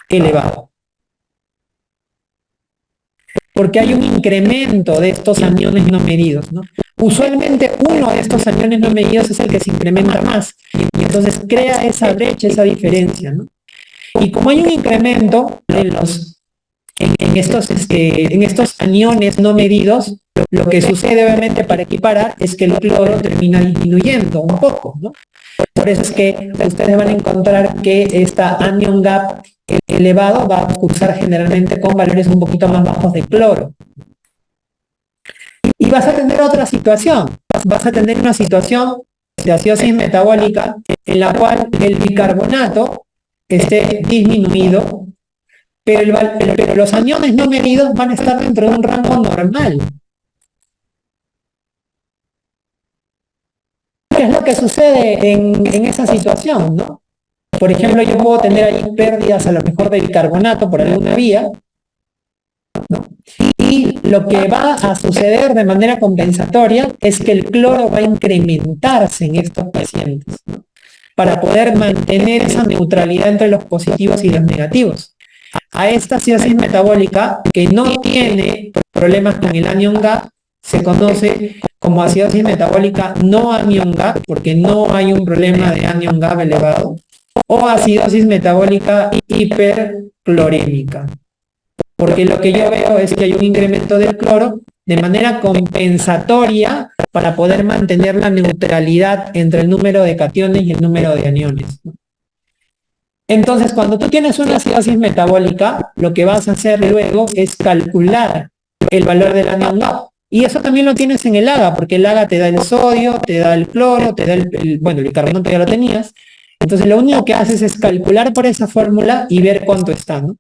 elevado. Porque hay un incremento de estos aniones no medidos, ¿no? Usualmente uno de estos aniones no medidos es el que se incrementa más, y entonces crea esa brecha, esa diferencia, ¿no? Y como hay un incremento en estos aniones no medidos, lo que sucede obviamente para equiparar es que el cloro termina disminuyendo un poco, ¿no? Por eso es que ustedes van a encontrar que esta anion gap elevado va a cursar generalmente con valores un poquito más bajos de cloro. Y vas a tener otra situación, vas a tener una situación de acidosis metabólica en la cual el bicarbonato esté disminuido, pero los aniones no medidos van a estar dentro de un rango normal. ¿Qué es lo que sucede en esa situación, no? Por ejemplo, yo puedo tener ahí pérdidas a lo mejor de bicarbonato por alguna vía, ¿no? Y lo que va a suceder de manera compensatoria es que el cloro va a incrementarse en estos pacientes, ¿no? Para poder mantener esa neutralidad entre los positivos y los negativos. A esta acidosis metabólica que no tiene problemas con el anion gap se conoce como acidosis metabólica no anion gap, porque no hay un problema de anion gap elevado, o acidosis metabólica hiperclorémica, porque lo que yo veo es que hay un incremento del cloro de manera compensatoria para poder mantener la neutralidad entre el número de cationes y el número de aniones. Entonces, cuando tú tienes una acidosis metabólica, lo que vas a hacer luego es calcular el valor del anion gap. Y eso también lo tienes en el AGA, porque el AGA te da el sodio, te da el cloro, te da bueno, el bicarbonato ya lo tenías. Entonces, lo único que haces es calcular por esa fórmula y ver cuánto está, ¿no?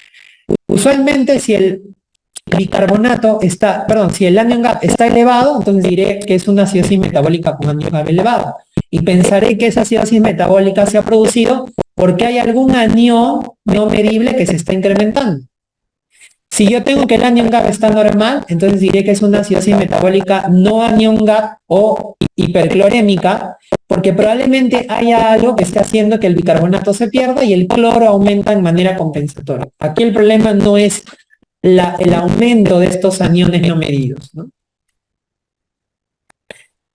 Usualmente, si el bicarbonato está, perdón, si el anion gap está elevado, entonces diré que es una acidosis metabólica con anion gap elevado. Y pensaré que esa acidosis metabólica se ha producido porque hay algún anión no medible que se está incrementando. Si yo tengo que el anion gap está normal, entonces diré que es una acidosis metabólica no anion gap o hiperclorémica, porque probablemente haya algo que esté haciendo que el bicarbonato se pierda y el cloro aumenta en manera compensatoria. Aquí el problema no es el aumento de estos aniones no medidos, ¿no?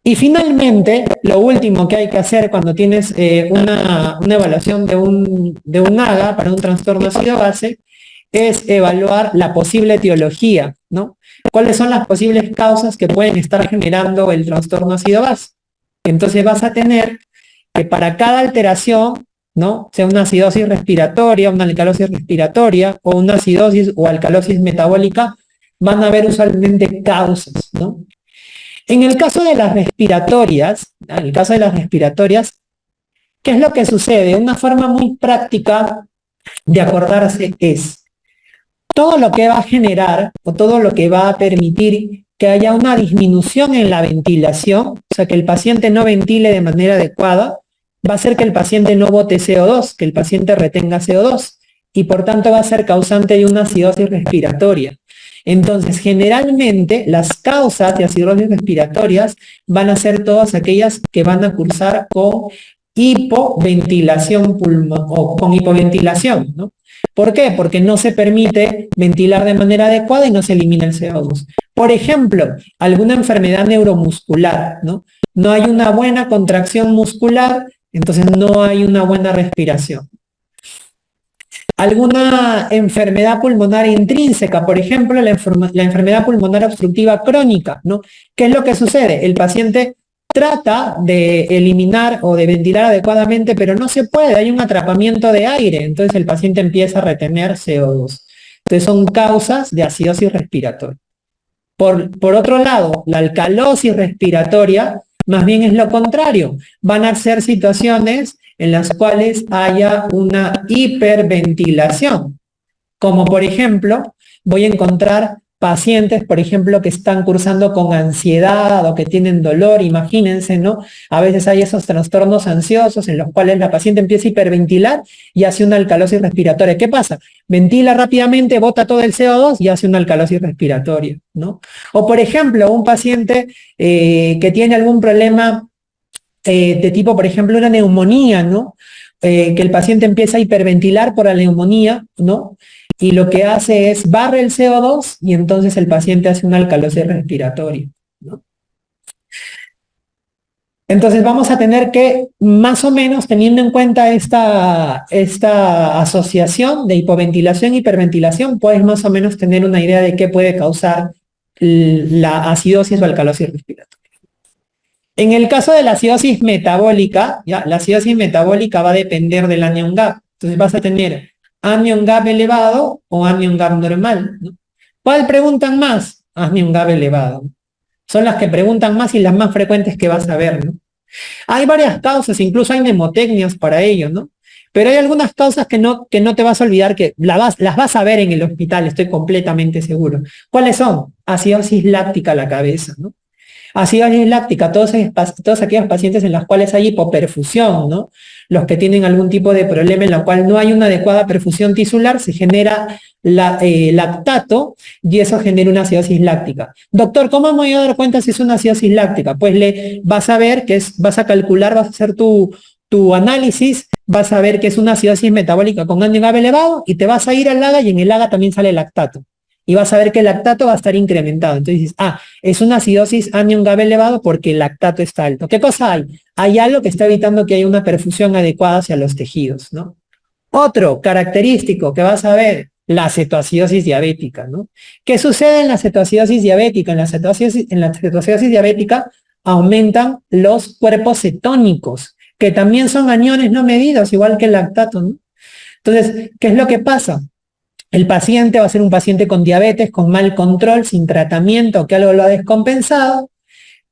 Y finalmente, lo último que hay que hacer cuando tienes una evaluación de un AGA para un trastorno ácido-base es evaluar la posible etiología, ¿no? ¿Cuáles son las posibles causas que pueden estar generando el trastorno ácido-base? Entonces vas a tener que para cada alteración, ¿no? Sea una acidosis respiratoria, una alcalosis respiratoria, o una acidosis o alcalosis metabólica, van a haber usualmente causas, ¿no? En el caso de las respiratorias, ¿qué es lo que sucede? Una forma muy práctica de acordarse es todo lo que va a generar o todo lo que va a permitir que haya una disminución en la ventilación, o sea, que el paciente no ventile de manera adecuada, va a hacer que el paciente no bote CO2, que el paciente retenga CO2, y por tanto va a ser causante de una acidosis respiratoria. Entonces, generalmente, las causas de acidosis respiratorias van a ser todas aquellas que van a cursar con hipoventilación o con hipoventilación, ¿no? ¿Por qué? Porque no se permite ventilar de manera adecuada y no se elimina el CO2. Por ejemplo, alguna enfermedad neuromuscular, ¿no? No hay una buena contracción muscular, entonces no hay una buena respiración. Alguna enfermedad pulmonar intrínseca, por ejemplo, la enfermedad pulmonar obstructiva crónica, ¿no? ¿Qué es lo que sucede? El paciente trata de eliminar o de ventilar adecuadamente, pero no se puede, hay un atrapamiento de aire, entonces el paciente empieza a retener CO2. Entonces son causas de acidosis respiratoria. Por otro lado, la alcalosis respiratoria más bien es lo contrario. Van a ser situaciones en las cuales haya una hiperventilación. Como por ejemplo, voy a encontrar pacientes, por ejemplo, que están cursando con ansiedad o que tienen dolor, imagínense, ¿no? A veces hay esos trastornos ansiosos en los cuales la paciente empieza a hiperventilar y hace una alcalosis respiratoria. ¿Qué pasa? Ventila rápidamente, bota todo el CO2 y hace una alcalosis respiratoria, ¿no? O por ejemplo, un paciente que tiene algún problema de tipo, por ejemplo, una neumonía, ¿no? Que el paciente empieza a hiperventilar por la neumonía, ¿no? Y lo que hace es barre el CO2 y entonces el paciente hace una alcalosis respiratoria, ¿no? Entonces vamos a tener que, más o menos, teniendo en cuenta esta asociación de hipoventilación e hiperventilación, puedes más o menos tener una idea de qué puede causar la acidosis o alcalosis respiratoria. En el caso de la acidosis metabólica, ¿ya? La acidosis metabólica va a depender del anion gap. Entonces vas a tener anion gap elevado o anion gap normal, ¿no? ¿Cuál preguntan más? Anion gap elevado. Son las que preguntan más y las más frecuentes que vas a ver, ¿no? Hay varias causas, incluso hay mnemotecnias para ello, ¿no? Pero hay algunas causas que no te vas a olvidar, que las vas a ver en el hospital, estoy completamente seguro. ¿Cuáles son? Acidosis láctica a la cabeza, ¿no? Acidosis láctica, todos aquellos pacientes en los cuales hay hipoperfusión, ¿no? Los que tienen algún tipo de problema en el cual no hay una adecuada perfusión tisular, se genera lactato y eso genera una acidosis láctica. Doctor, ¿cómo me voy a dar cuenta si es una acidosis láctica? Pues vas a ver vas a calcular, vas a hacer tu análisis, vas a ver que es una acidosis metabólica con anion gap elevado y te vas a ir al AGA y en el AGA también sale lactato. y vas a ver que el lactato va a estar incrementado. Entonces dices, ah, es una acidosis anion-GABA elevado porque el lactato está alto. ¿Qué cosa hay? Hay algo que está evitando que haya una perfusión adecuada hacia los tejidos, ¿no? Otro característico que vas a ver, la cetoacidosis diabética, ¿no? ¿Qué sucede en la cetoacidosis diabética? En la cetoacidosis diabética aumentan los cuerpos cetónicos, que también son aniones no medidos, igual que el lactato, ¿no? Entonces, ¿qué es lo que pasa? El paciente va a ser un paciente con diabetes, con mal control, sin tratamiento, que algo lo ha descompensado,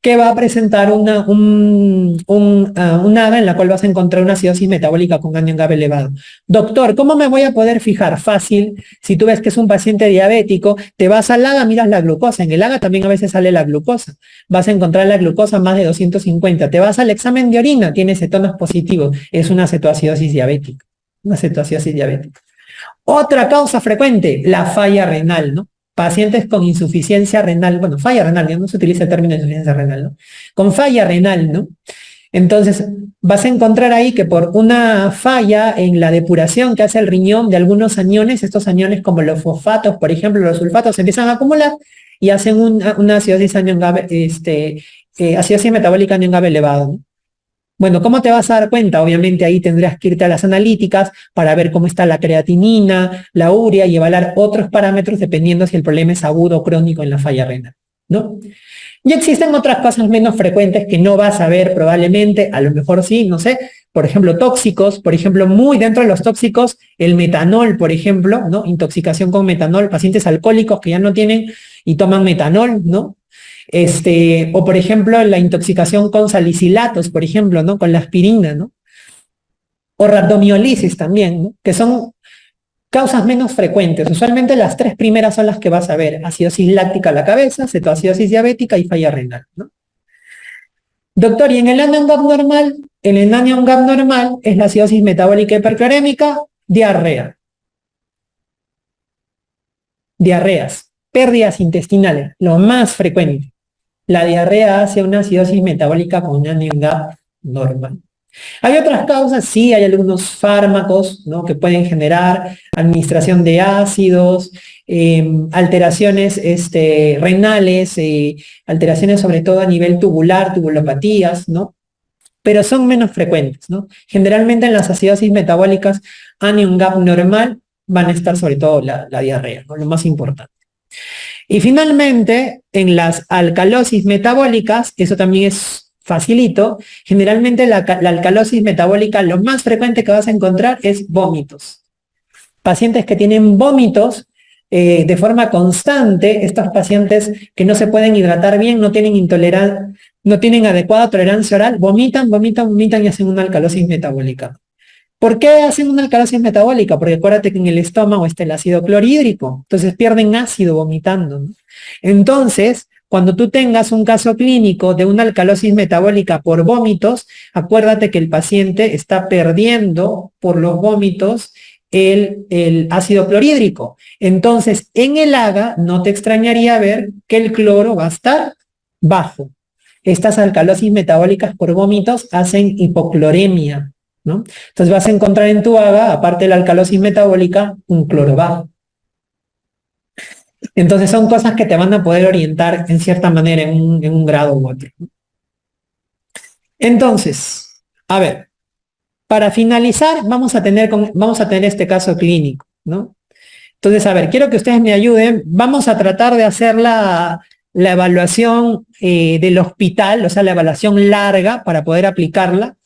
que va a presentar una AGA en la cual vas a encontrar una acidosis metabólica con anion-GABA elevado. Doctor, ¿cómo me voy a poder fijar? Fácil, si tú ves que es un paciente diabético, te vas al AGA, miras la glucosa. En el AGA también a veces sale la glucosa. Vas a encontrar la glucosa más de 250. Te vas al examen de orina, tiene cetonas positivos. Es una cetoacidosis diabética. Una cetoacidosis diabética. Otra causa frecuente, la falla renal, ¿no? Pacientes con insuficiencia renal, bueno, falla renal, ya no se utiliza el término de insuficiencia renal, ¿no? Con falla renal, ¿no? Entonces, vas a encontrar ahí que por una falla en la depuración que hace el riñón de algunos aniones, estos aniones como los fosfatos, por ejemplo, los sulfatos, se empiezan a acumular y hacen una acidosis anion-GABA, acidosis metabólica anion-GABA elevado, ¿no? Bueno, ¿cómo te vas a dar cuenta? Obviamente ahí tendrás que irte a las analíticas para ver cómo está la creatinina, la urea y evaluar otros parámetros dependiendo si el problema es agudo o crónico en la falla renal, ¿no? Y existen otras cosas menos frecuentes que no vas a ver probablemente, a lo mejor sí, no sé, por ejemplo, tóxicos, por ejemplo, muy dentro de los tóxicos, el metanol, por ejemplo, ¿no? Intoxicación con metanol, pacientes alcohólicos que ya no tienen y toman metanol, ¿no? O por ejemplo, la intoxicación con salicilatos, por ejemplo, ¿no? Con la aspirina, ¿no? O rabdomiolisis también, ¿no? Que son causas menos frecuentes. Usualmente las tres primeras son las que vas a ver: acidosis láctica a la cabeza, cetoacidosis diabética y falla renal, ¿no? Doctor, ¿y en el anion-GAP normal? En el anion-GAP normal es la acidosis metabólica hiperclorémica, diarrea. Diarreas, pérdidas intestinales, lo más frecuente. La diarrea hace una acidosis metabólica con anion-GAP normal. Hay otras causas, sí, hay algunos fármacos, ¿no? Que pueden generar administración de ácidos, alteraciones renales, alteraciones sobre todo a nivel tubular, tubulopatías, ¿no? Pero son menos frecuentes, ¿no? Generalmente en las acidosis metabólicas anion-GAP normal van a estar sobre todo la diarrea, ¿no? Lo más importante. Y finalmente, en las alcalosis metabólicas, eso también es facilito, generalmente la alcalosis metabólica, lo más frecuente que vas a encontrar es vómitos. Pacientes que tienen vómitos de forma constante, estos pacientes que no se pueden hidratar bien, no tienen adecuada tolerancia oral, vomitan y hacen una alcalosis metabólica. ¿Por qué hacen una alcalosis metabólica? Porque acuérdate que en el estómago está el ácido clorhídrico, entonces pierden ácido vomitando, ¿no? Entonces, cuando tú tengas un caso clínico de una alcalosis metabólica por vómitos, acuérdate que el paciente está perdiendo por los vómitos el ácido clorhídrico. Entonces, en el AGA no te extrañaría ver que el cloro va a estar bajo. Estas alcalosis metabólicas por vómitos hacen hipocloremia, ¿no? Entonces vas a encontrar en tu AGA, aparte de la alcalosis metabólica, un cloro bajo. Entonces son cosas que te van a poder orientar en cierta manera en un grado u otro. Entonces, a ver, para finalizar vamos a tener este caso clínico, ¿no? Entonces, a ver, quiero que ustedes me ayuden. Vamos a tratar de hacer la evaluación del hospital, o sea, la evaluación larga para poder aplicarla.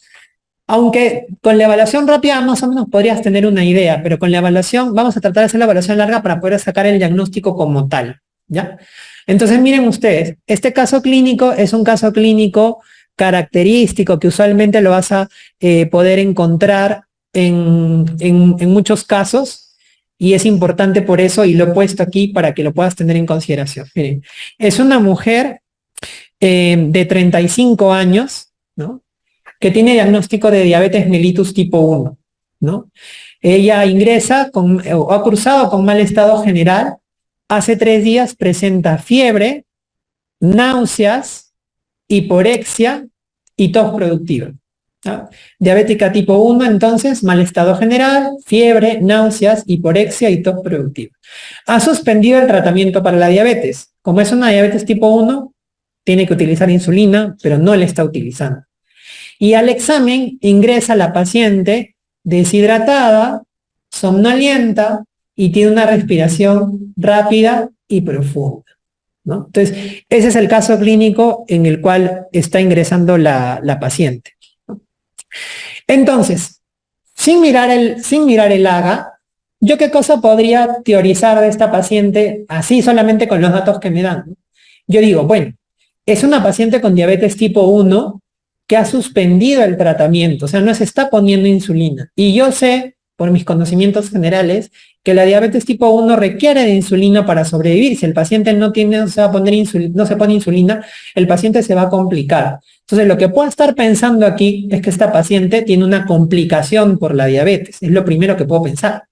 Aunque con la evaluación rápida más o menos podrías tener una idea, pero con la evaluación, vamos a tratar de hacer la evaluación larga para poder sacar el diagnóstico como tal, ¿ya? Entonces miren ustedes, este caso clínico es un caso clínico característico que usualmente lo vas a poder encontrar en muchos casos y es importante por eso y lo he puesto aquí para que lo puedas tener en consideración. Miren, es una mujer de 35 años, ¿no? Que tiene diagnóstico de diabetes mellitus tipo 1, ¿no? Ella ingresa o ha cursado con mal estado general, hace 3 días presenta fiebre, náuseas, hiporexia y tos productiva. ¿Ah? Diabética tipo 1, entonces, mal estado general, fiebre, náuseas, hiporexia y tos productiva. Ha suspendido el tratamiento para la diabetes. Como es una diabetes tipo 1, tiene que utilizar insulina, pero no la está utilizando. Y al examen ingresa la paciente deshidratada, somnolienta y tiene una respiración rápida y profunda, ¿no? Entonces, ese es el caso clínico en el cual está ingresando la paciente. Entonces, sin mirar el AGA, ¿yo qué cosa podría teorizar de esta paciente así solamente con los datos que me dan? Yo digo, bueno, es una paciente con diabetes tipo 1 que ha suspendido el tratamiento, o sea, no se está poniendo insulina. Y yo sé, por mis conocimientos generales, que la diabetes tipo 1 requiere de insulina para sobrevivir. Si el paciente no se va a poner no se pone insulina, el paciente se va a complicar. Entonces, lo que puedo estar pensando aquí es que esta paciente tiene una complicación por la diabetes. Es lo primero que puedo pensar.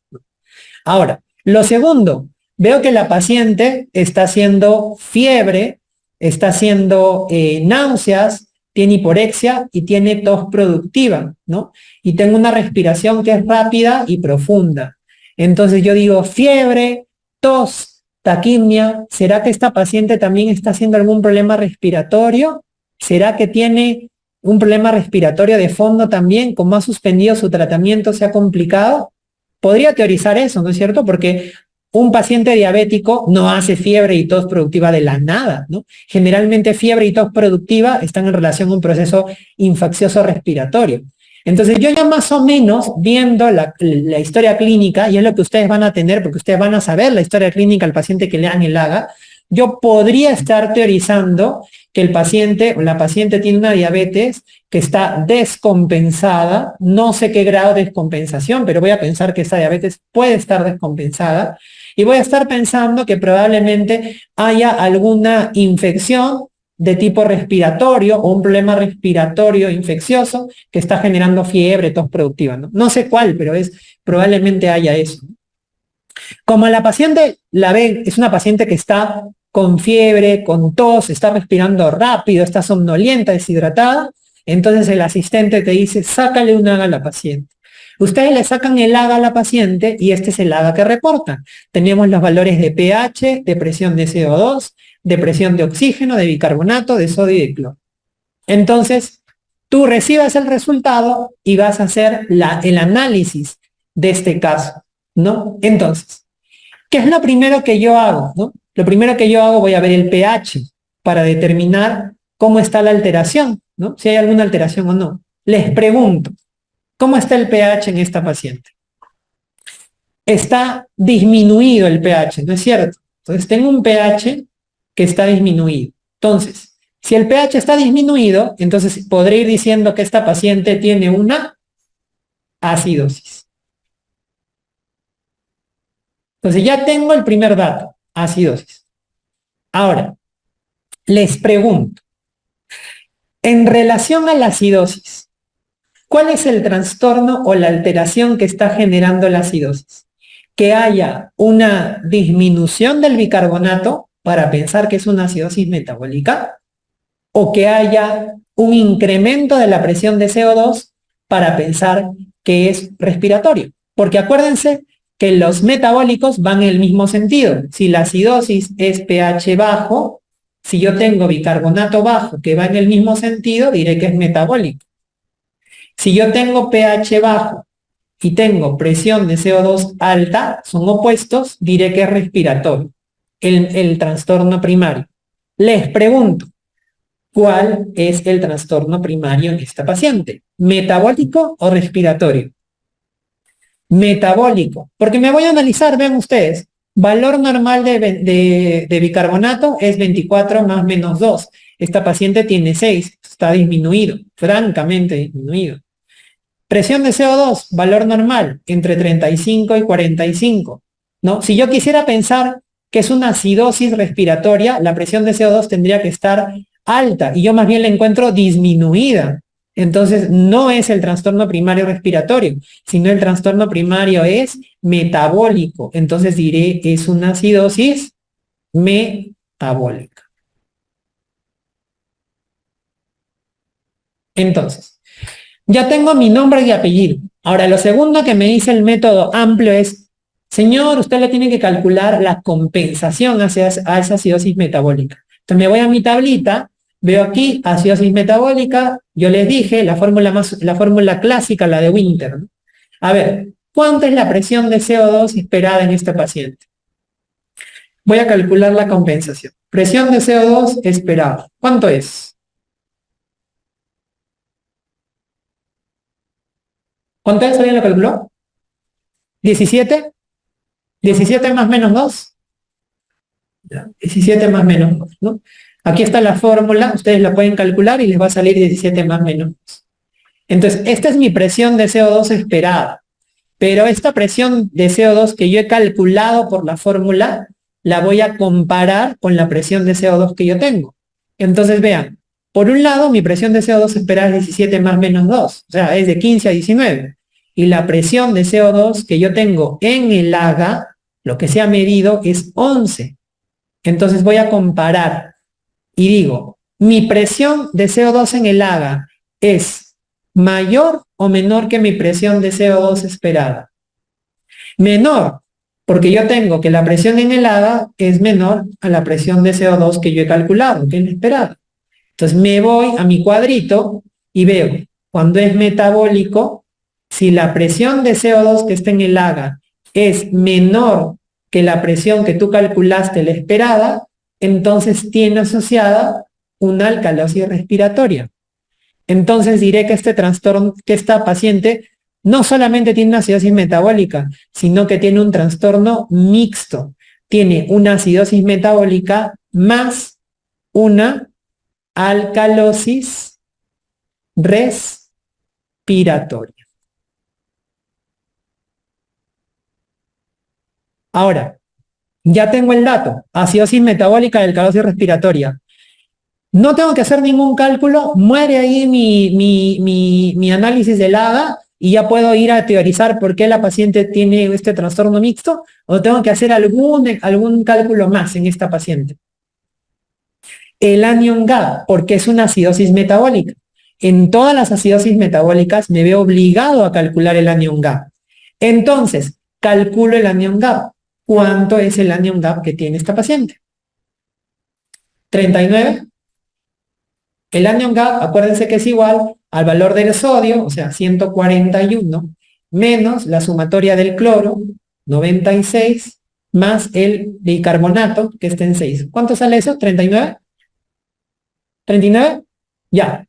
Ahora, lo segundo, veo que la paciente está haciendo fiebre, está haciendo náuseas, tiene hiporexia y tiene tos productiva, ¿no? Y tengo una respiración que es rápida y profunda. Entonces yo digo, fiebre, tos, taquimia, ¿será que esta paciente también está haciendo algún problema respiratorio? ¿Será que tiene un problema respiratorio de fondo también? Como ha suspendido su tratamiento, se ha complicado. Podría teorizar eso, ¿no es cierto? Porque un paciente diabético no hace fiebre y tos productiva de la nada, ¿no? Generalmente fiebre y tos productiva están en relación a un proceso infeccioso respiratorio. Entonces yo ya más o menos viendo la historia clínica, y es lo que ustedes van a tener, porque ustedes van a saber la historia clínica al paciente que le dan el AGA, yo podría estar teorizando que el paciente o la paciente tiene una diabetes que está descompensada, no sé qué grado de descompensación, pero voy a pensar que esa diabetes puede estar descompensada y voy a estar pensando que probablemente haya alguna infección de tipo respiratorio o un problema respiratorio infeccioso que está generando fiebre, tos productiva, ¿no? No sé cuál, pero probablemente haya eso. Como la paciente la ven, es una paciente que está con fiebre, con tos, está respirando rápido, está somnolienta, deshidratada, entonces el asistente te dice, sácale un AGA a la paciente. Ustedes le sacan el AGA a la paciente y este es el AGA que reportan. Tenemos los valores de pH, de presión de CO2, de presión de oxígeno, de bicarbonato, de sodio y de cloro. Entonces, tú recibes el resultado y vas a hacer el análisis de este caso, ¿no? Entonces, ¿qué es lo primero que yo hago? ¿No? Lo primero que yo hago, voy a ver el pH para determinar cómo está la alteración, ¿no? Si hay alguna alteración o no. Les pregunto, ¿cómo está el pH en esta paciente? Está disminuido el pH, ¿no es cierto? Entonces tengo un pH que está disminuido. Entonces, si el pH está disminuido, entonces podré ir diciendo que esta paciente tiene una acidosis. Entonces ya tengo el primer dato, acidosis. Ahora, les pregunto, en relación a la acidosis, ¿cuál es el trastorno o la alteración que está generando la acidosis? Que haya una disminución del bicarbonato para pensar que es una acidosis metabólica o que haya un incremento de la presión de CO2 para pensar que es respiratorio. Porque acuérdense que los metabólicos van en el mismo sentido. Si la acidosis es pH bajo, si yo tengo bicarbonato bajo que va en el mismo sentido, diré que es metabólico. Si yo tengo pH bajo y tengo presión de CO2 alta, son opuestos, diré que es respiratorio, el trastorno primario. Les pregunto, ¿cuál es el trastorno primario en esta paciente? ¿Metabólico o respiratorio? Metabólico, porque me voy a analizar, vean ustedes, valor normal de bicarbonato es 24 más menos 2. Esta paciente tiene 6, está disminuido, francamente disminuido. Presión de CO2, valor normal, entre 35 y 45. ¿No? Si yo quisiera pensar que es una acidosis respiratoria, la presión de CO2 tendría que estar alta y yo más bien la encuentro disminuida. Entonces no es el trastorno primario respiratorio, sino el trastorno primario es metabólico. Entonces diré, es una acidosis metabólica. Entonces, Ya tengo mi nombre y apellido. Ahora, lo segundo que me dice el método amplio es, señor, usted le tiene que calcular la compensación hacia a esa acidosis metabólica. Entonces me voy a mi tablita, veo aquí acidosis metabólica, yo les dije la fórmula clásica, la de Winter, ¿no? A ver, ¿cuánta es la presión de CO2 esperada en este paciente? Voy a calcular la compensación. Presión de CO2 esperada. ¿Cuánto es? ¿Cuánto es? ¿Alguien lo calculó? ¿17? ¿17 más menos 2? 17 más menos 2, ¿no? Aquí está la fórmula, ustedes la pueden calcular y les va a salir 17 más menos 2. Entonces, esta es mi presión de CO2 esperada, pero esta presión de CO2 que yo he calculado por la fórmula, la voy a comparar con la presión de CO2 que yo tengo. Entonces, vean, por un lado, mi presión de CO2 esperada es 17 más menos 2, o sea, es de 15 a 19. Y la presión de CO2 que yo tengo en el AGA, lo que se ha medido, es 11. Entonces voy a comparar y digo, ¿mi presión de CO2 en el AGA es mayor o menor que mi presión de CO2 esperada? Menor, porque yo tengo que la presión en el AGA es menor a la presión de CO2 que yo he calculado, que es la esperada. Entonces me voy a mi cuadrito y veo, cuando es metabólico, si la presión de CO2 que está en el AGA es menor que la presión que tú calculaste, la esperada, entonces tiene asociada una alcalosis respiratoria. Entonces diré que este trastorno, que esta paciente no solamente tiene una acidosis metabólica, sino que tiene un trastorno mixto. Tiene una acidosis metabólica más una alcalosis respiratoria. Ahora, ya tengo el dato, acidosis metabólica y alcalosis respiratoria. No tengo que hacer ningún cálculo, muere ahí mi análisis del AGA y ya puedo ir a teorizar por qué la paciente tiene este trastorno mixto, o tengo que hacer algún cálculo más en esta paciente. El anion GAP, porque es una acidosis metabólica. En todas las acidosis metabólicas me veo obligado a calcular el anion GAP. Entonces, calculo el anion GAP. ¿Cuánto es el anion GAP que tiene esta paciente? 39. El anion GAP, acuérdense que es igual al valor del sodio, o sea, 141, menos la sumatoria del cloro, 96, más el bicarbonato, que está en 6. ¿Cuánto sale eso? ¿39? ¿39? Ya.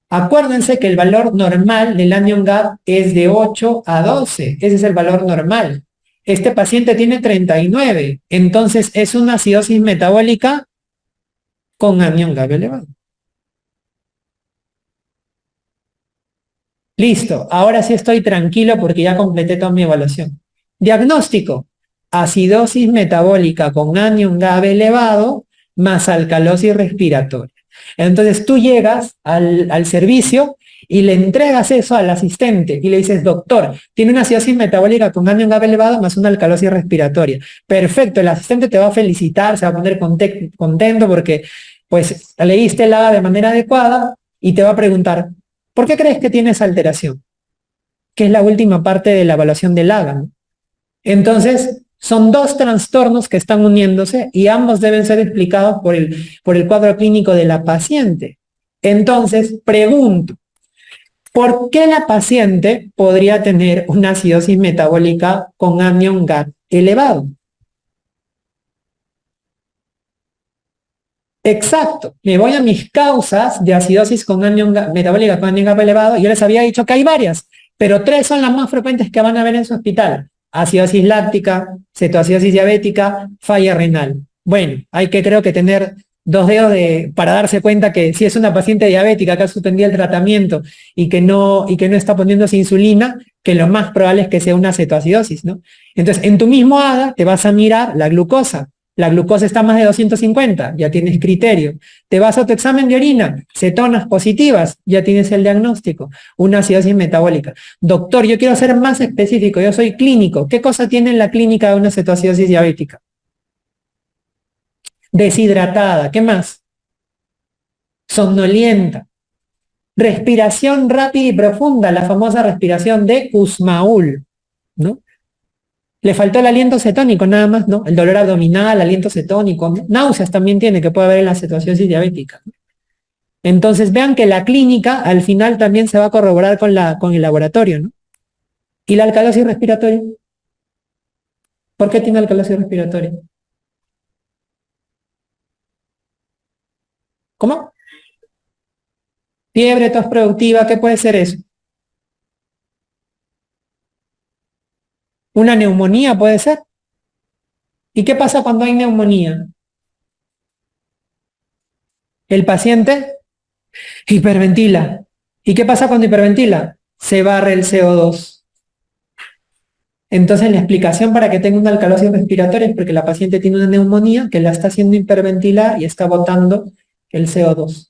Acuérdense que el valor normal del anion GAP es de 8 a 12. Ese es el valor normal. Este paciente tiene 39. Entonces es una acidosis metabólica con anion GAP elevado. Listo. Ahora sí estoy tranquilo porque ya completé toda mi evaluación. Diagnóstico. Acidosis metabólica con anion GAP elevado más alcalosis respiratoria. Entonces tú llegas al servicio y le entregas eso al asistente y le dices, doctor, tiene una acidosis metabólica con anion GAP elevado más una alcalosis respiratoria. Perfecto, el asistente te va a felicitar, se va a poner contento porque pues leíste el AGA de manera adecuada y te va a preguntar, ¿por qué crees que tienes alteración? Que es la última parte de la evaluación del AGA, ¿no? Entonces, son dos trastornos que están uniéndose y ambos deben ser explicados por el cuadro clínico de la paciente. Entonces, pregunto, ¿por qué la paciente podría tener una acidosis metabólica con anion GAP elevado? Exacto, me voy a mis causas de acidosis con metabólica con anion GAP elevado. Yo les había dicho que hay varias, pero 3 son las más frecuentes que van a ver en su hospital: acidosis láctica, cetoacidosis diabética, falla renal. Bueno, hay que creo que tener 2 dedos para darse cuenta que si es una paciente diabética que ha suspendido el tratamiento y que no está poniéndose insulina, que lo más probable es que sea una cetoacidosis, ¿no? Entonces, en tu mismo ADA te vas a mirar la glucosa. La glucosa está más de 250, ya tienes criterio. Te vas a tu examen de orina, cetonas positivas, ya tienes el diagnóstico, una acidosis metabólica. Doctor, yo quiero ser más específico, yo soy clínico. ¿Qué cosa tiene en la clínica de una cetoacidosis diabética? Deshidratada, ¿qué más? Somnolienta. respiración rápida y profunda, la famosa respiración de Kussmaul, ¿no? Le faltó el aliento cetónico nada más, ¿no? El dolor abdominal, aliento cetónico, ¿no? Náuseas también tiene que puede haber en la cetoacidosis diabética. Entonces vean que la clínica al final también se va a corroborar con el laboratorio, ¿no? ¿Y la alcalosis respiratoria? ¿Por qué tiene alcalosis respiratoria? ¿Cómo? Fiebre, tos productiva, ¿qué puede ser eso? ¿Una neumonía puede ser? ¿Y qué pasa cuando hay neumonía? El paciente hiperventila. ¿Y qué pasa cuando hiperventila? Se barre el CO2. Entonces la explicación para que tenga una alcalosis respiratoria es porque la paciente tiene una neumonía que la está haciendo hiperventilar y está botando el CO2.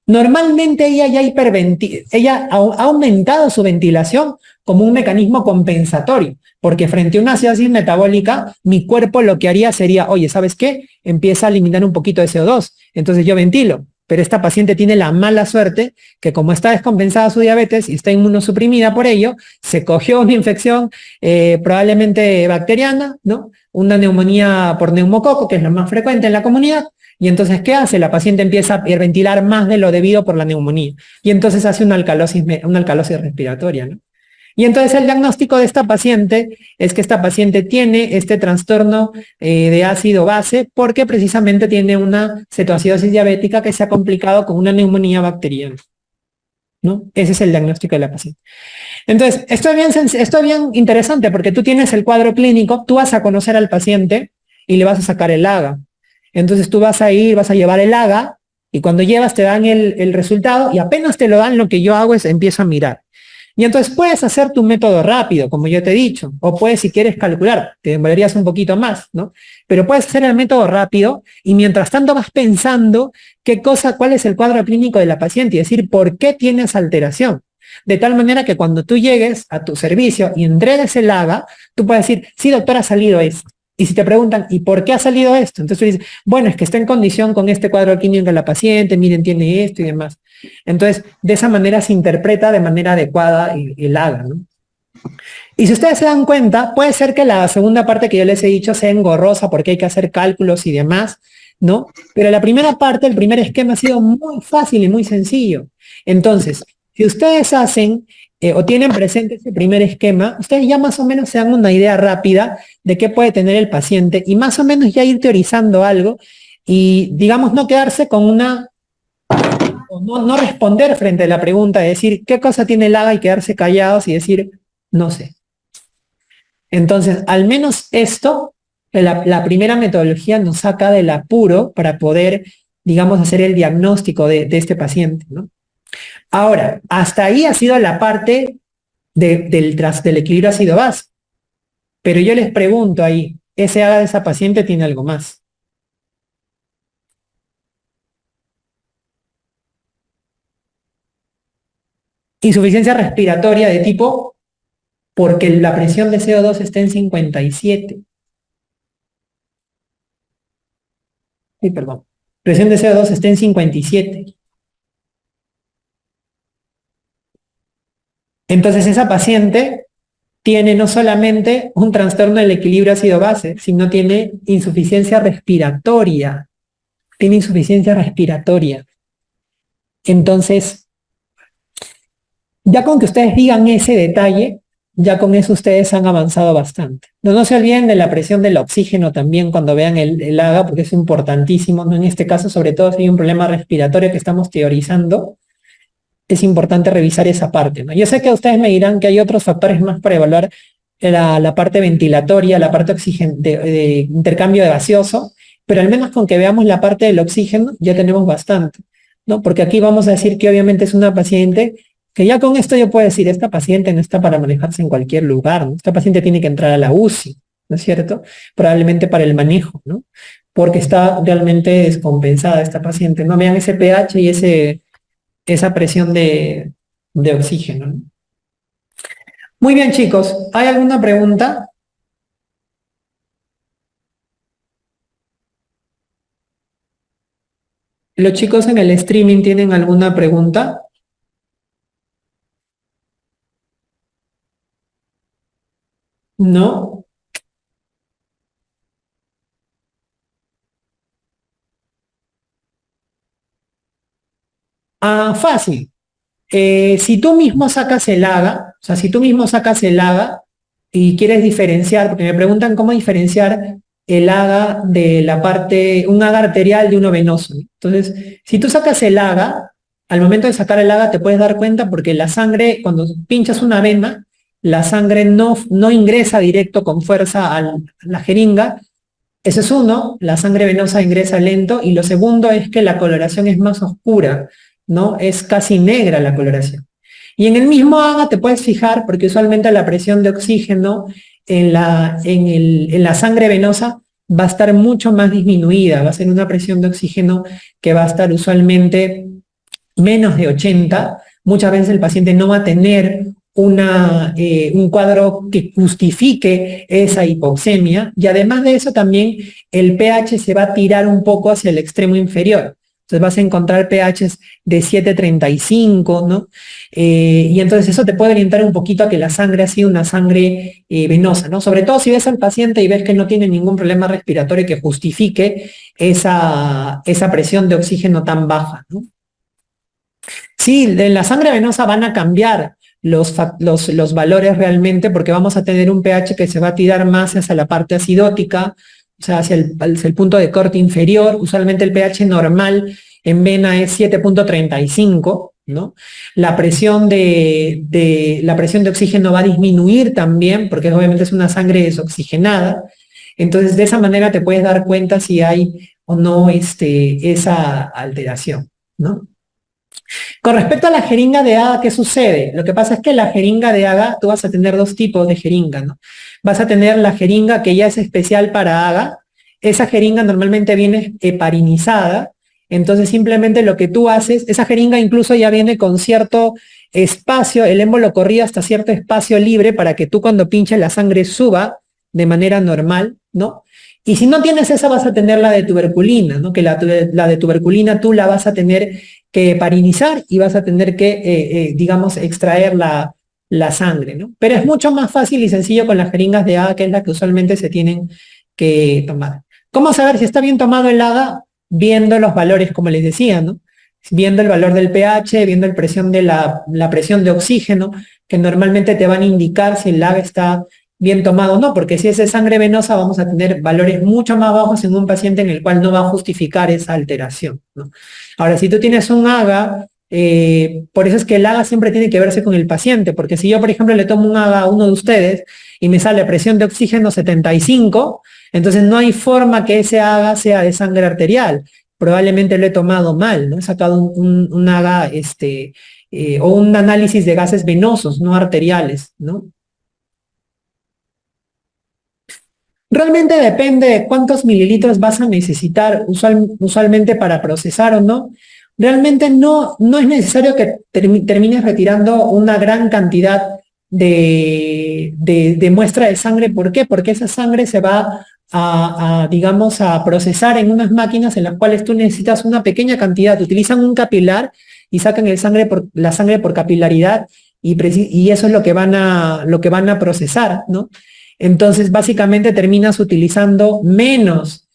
Normalmente ella ya ella ha aumentado su ventilación como un mecanismo compensatorio, porque frente a una acidosis metabólica, mi cuerpo lo que haría sería, oye, ¿sabes qué? Empieza a eliminar un poquito de CO2, entonces yo ventilo, pero esta paciente tiene la mala suerte que como está descompensada su diabetes y está inmunosuprimida por ello, se cogió una infección probablemente bacteriana, ¿no? Una neumonía por neumococo, que es lo más frecuente en la comunidad, y entonces, ¿qué hace? La paciente empieza a hiperventilar más de lo debido por la neumonía. Y entonces hace una alcalosis respiratoria, ¿no? Y entonces el diagnóstico de esta paciente es que esta paciente tiene este trastorno de ácido base porque precisamente tiene una cetoacidosis diabética que se ha complicado con una neumonía bacteriana, ¿no? Ese es el diagnóstico de la paciente. Entonces, esto es bien interesante porque tú tienes el cuadro clínico, tú vas a conocer al paciente y le vas a sacar el AGA. Entonces tú vas a ir, vas a llevar el AGA y cuando llevas te dan el resultado y apenas te lo dan, lo que yo hago es empiezo a mirar. Y entonces puedes hacer tu método rápido, como yo te he dicho, o puedes, si quieres, calcular, te demorarías un poquito más, ¿no? Pero puedes hacer el método rápido y mientras tanto vas pensando cuál es el cuadro clínico de la paciente y decir por qué tienes alteración. De tal manera que cuando tú llegues a tu servicio y entregues el AGA, tú puedes decir, sí, doctor, ha salido esto. Y si te preguntan, ¿y por qué ha salido esto? Entonces tú dices, bueno, es que está en condición con este cuadro clínico de la paciente, miren, tiene esto y demás. Entonces, de esa manera se interpreta de manera adecuada el AGA, ¿no? Y si ustedes se dan cuenta, puede ser que la segunda parte que yo les he dicho sea engorrosa porque hay que hacer cálculos y demás, ¿no? Pero la primera parte, el primer esquema ha sido muy fácil y muy sencillo. Entonces, si ustedes hacen o tienen presente ese primer esquema, ustedes ya más o menos se dan una idea rápida de qué puede tener el paciente y más o menos ya ir teorizando algo y, digamos, no quedarse con no responder frente a la pregunta, de decir qué cosa tiene el AGA y quedarse callados y decir, no sé. Entonces, al menos esto, la primera metodología nos saca del apuro para poder, digamos, hacer el diagnóstico de este paciente, ¿no? Ahora, hasta ahí ha sido la parte del equilibrio ácido-base. Pero yo les pregunto ahí, ¿ese AGA de esa paciente tiene algo más? Insuficiencia respiratoria de tipo, porque la presión de CO2 está en 57. Ay, perdón. Presión de CO2 está en 57. Entonces esa paciente tiene no solamente un trastorno del equilibrio ácido-base, sino tiene insuficiencia respiratoria. Tiene insuficiencia respiratoria. Entonces, ya con que ustedes digan ese detalle, ya con eso ustedes han avanzado bastante. No se olviden de la presión del oxígeno también cuando vean el AGA, porque es importantísimo, ¿no? En este caso, sobre todo si hay un problema respiratorio que estamos teorizando, es importante revisar esa parte, ¿no? Yo sé que ustedes me dirán que hay otros factores más para evaluar la parte ventilatoria, la parte de intercambio de gaseoso, pero al menos con que veamos la parte del oxígeno ya tenemos bastante, ¿no? Porque aquí vamos a decir que obviamente es una paciente que ya con esto yo puedo decir, esta paciente no está para manejarse en cualquier lugar, ¿no? Esta paciente tiene que entrar a la UCI, ¿no es cierto? Probablemente para el manejo, ¿no? Porque está realmente descompensada esta paciente, ¿no? Vean ese pH y esa presión de oxígeno, ¿no? Muy bien, chicos. ¿Hay alguna pregunta? ¿Los chicos en el streaming tienen alguna pregunta? ¿no? Ah, fácil. Si tú mismo sacas el AGA, o sea, si tú mismo sacas el AGA y quieres diferenciar, porque me preguntan cómo diferenciar el AGA de la parte, un AGA arterial de uno venoso, ¿no? Entonces, si tú sacas el AGA, al momento de sacar el AGA te puedes dar cuenta porque la sangre, cuando pinchas una vena, la sangre no ingresa directo con fuerza a la jeringa. Ese es uno, la sangre venosa ingresa lento, y lo segundo es que la coloración es más oscura, ¿no? Es casi negra la coloración. Y en el mismo AGA te puedes fijar, porque usualmente la presión de oxígeno en la sangre venosa va a estar mucho más disminuida, va a ser una presión de oxígeno que va a estar usualmente menos de 80. Muchas veces el paciente no va a tener un cuadro que justifique esa hipoxemia, y además de eso también el pH se va a tirar un poco hacia el extremo inferior. Entonces vas a encontrar pHs de 7,35, ¿no? Y entonces eso te puede orientar un poquito a que la sangre ha sido una sangre venosa, ¿no? Sobre todo si ves al paciente y ves que no tiene ningún problema respiratorio que justifique esa presión de oxígeno tan baja, ¿no? Sí, en la sangre venosa van a cambiar los valores realmente, porque vamos a tener un pH que se va a tirar más hacia la parte acidótica, o sea, hacia el punto de corte inferior. Usualmente el pH normal en vena es 7,35, ¿no? La presión de oxígeno va a disminuir también, porque obviamente es una sangre desoxigenada. Entonces, de esa manera te puedes dar cuenta si hay o no esa alteración, ¿no? Con respecto a la jeringa de AGA, ¿qué sucede? Lo que pasa es que la jeringa de AGA, tú vas a tener dos tipos de jeringa, ¿no? Vas a tener la jeringa que ya es especial para AGA. Esa jeringa normalmente viene heparinizada, entonces simplemente lo que tú haces, esa jeringa incluso ya viene con cierto espacio, el émbolo corría hasta cierto espacio libre para que tú cuando pinches la sangre suba de manera normal, ¿no? Y si no tienes esa, vas a tener la de tuberculina, ¿no? Que la de tuberculina tú la vas a tener que heparinizar y vas a tener que, digamos, extraer la sangre, ¿no? Pero es mucho más fácil y sencillo con las jeringas de AGA, que es la que usualmente se tienen que tomar. ¿Cómo saber si está bien tomado el AGA? Viendo los valores, como les decía, ¿no? Viendo el valor del pH, viendo la presión de oxígeno, que normalmente te van a indicar si el AGA está bien tomado o no, porque si es de sangre venosa vamos a tener valores mucho más bajos en un paciente en el cual no va a justificar esa alteración, ¿no? Ahora, si tú tienes un AGA, por eso es que el AGA siempre tiene que verse con el paciente, porque si yo, por ejemplo, le tomo un AGA a uno de ustedes y me sale presión de oxígeno 75, entonces no hay forma que ese AGA sea de sangre arterial. Probablemente lo he tomado mal, ¿no? He sacado un AGA, o un análisis de gases venosos, no arteriales, ¿no? Realmente depende de cuántos mililitros vas a necesitar usualmente para procesar o no. Realmente no es necesario que termines retirando una gran cantidad de muestra de sangre. ¿Por qué? Porque esa sangre se va digamos, a procesar en unas máquinas en las cuales tú necesitas una pequeña cantidad. Utilizan un capilar y sacan la sangre por capilaridad, y eso es lo que van a procesar, ¿no? Entonces, básicamente terminas utilizando menos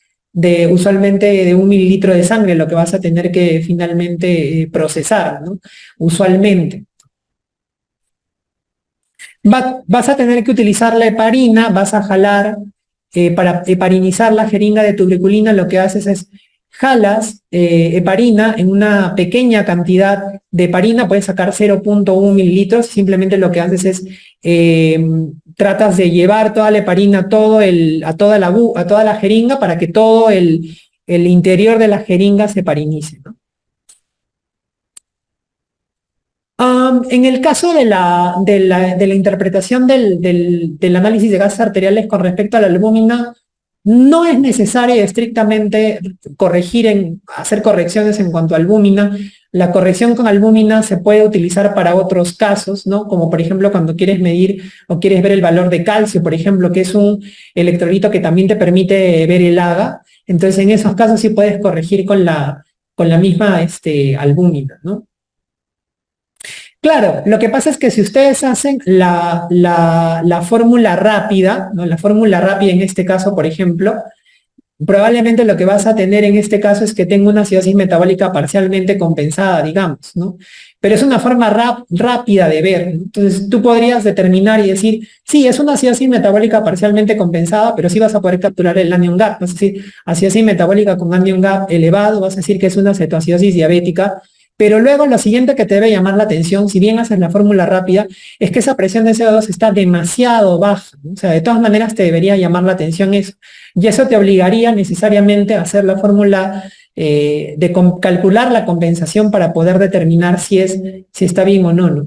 usualmente de 1 mililitro de sangre, lo que vas a tener que finalmente procesar, ¿no? Usualmente. Vas a tener que utilizar la heparina, vas a jalar, para heparinizar la jeringa de tuberculina, lo que haces es jalas heparina en una pequeña cantidad de heparina, puedes sacar 0,1 mililitros, simplemente lo que haces es tratas de llevar toda la heparina a toda la jeringa para que todo el interior de la jeringa se heparinice, ¿no? En el caso de la interpretación del análisis de gases arteriales con respecto a la albúmina, no es necesario estrictamente hacer correcciones en cuanto a albúmina. La corrección con albúmina se puede utilizar para otros casos, ¿no? Como por ejemplo cuando quieres medir o quieres ver el valor de calcio, por ejemplo, que es un electrolito que también te permite ver el AGA. Entonces en esos casos sí puedes corregir con la misma albúmina, ¿no? Claro, lo que pasa es que si ustedes hacen la fórmula rápida, ¿no? La fórmula rápida en este caso, por ejemplo, probablemente lo que vas a tener en este caso es que tenga una acidosis metabólica parcialmente compensada, digamos, ¿no? Pero es una forma rápida de ver, ¿no? Entonces tú podrías determinar y decir, sí, es una acidosis metabólica parcialmente compensada, pero sí vas a poder capturar el anion gap, vas a decir, acidosis metabólica con anion gap elevado, vas a decir que es una cetoacidosis diabética, pero luego lo siguiente que te debe llamar la atención, si bien haces la fórmula rápida, es que esa presión de CO2 está demasiado baja, ¿no? O sea, de todas maneras te debería llamar la atención eso. Y eso te obligaría necesariamente a hacer la fórmula calcular la compensación para poder determinar si está bien o no, ¿no?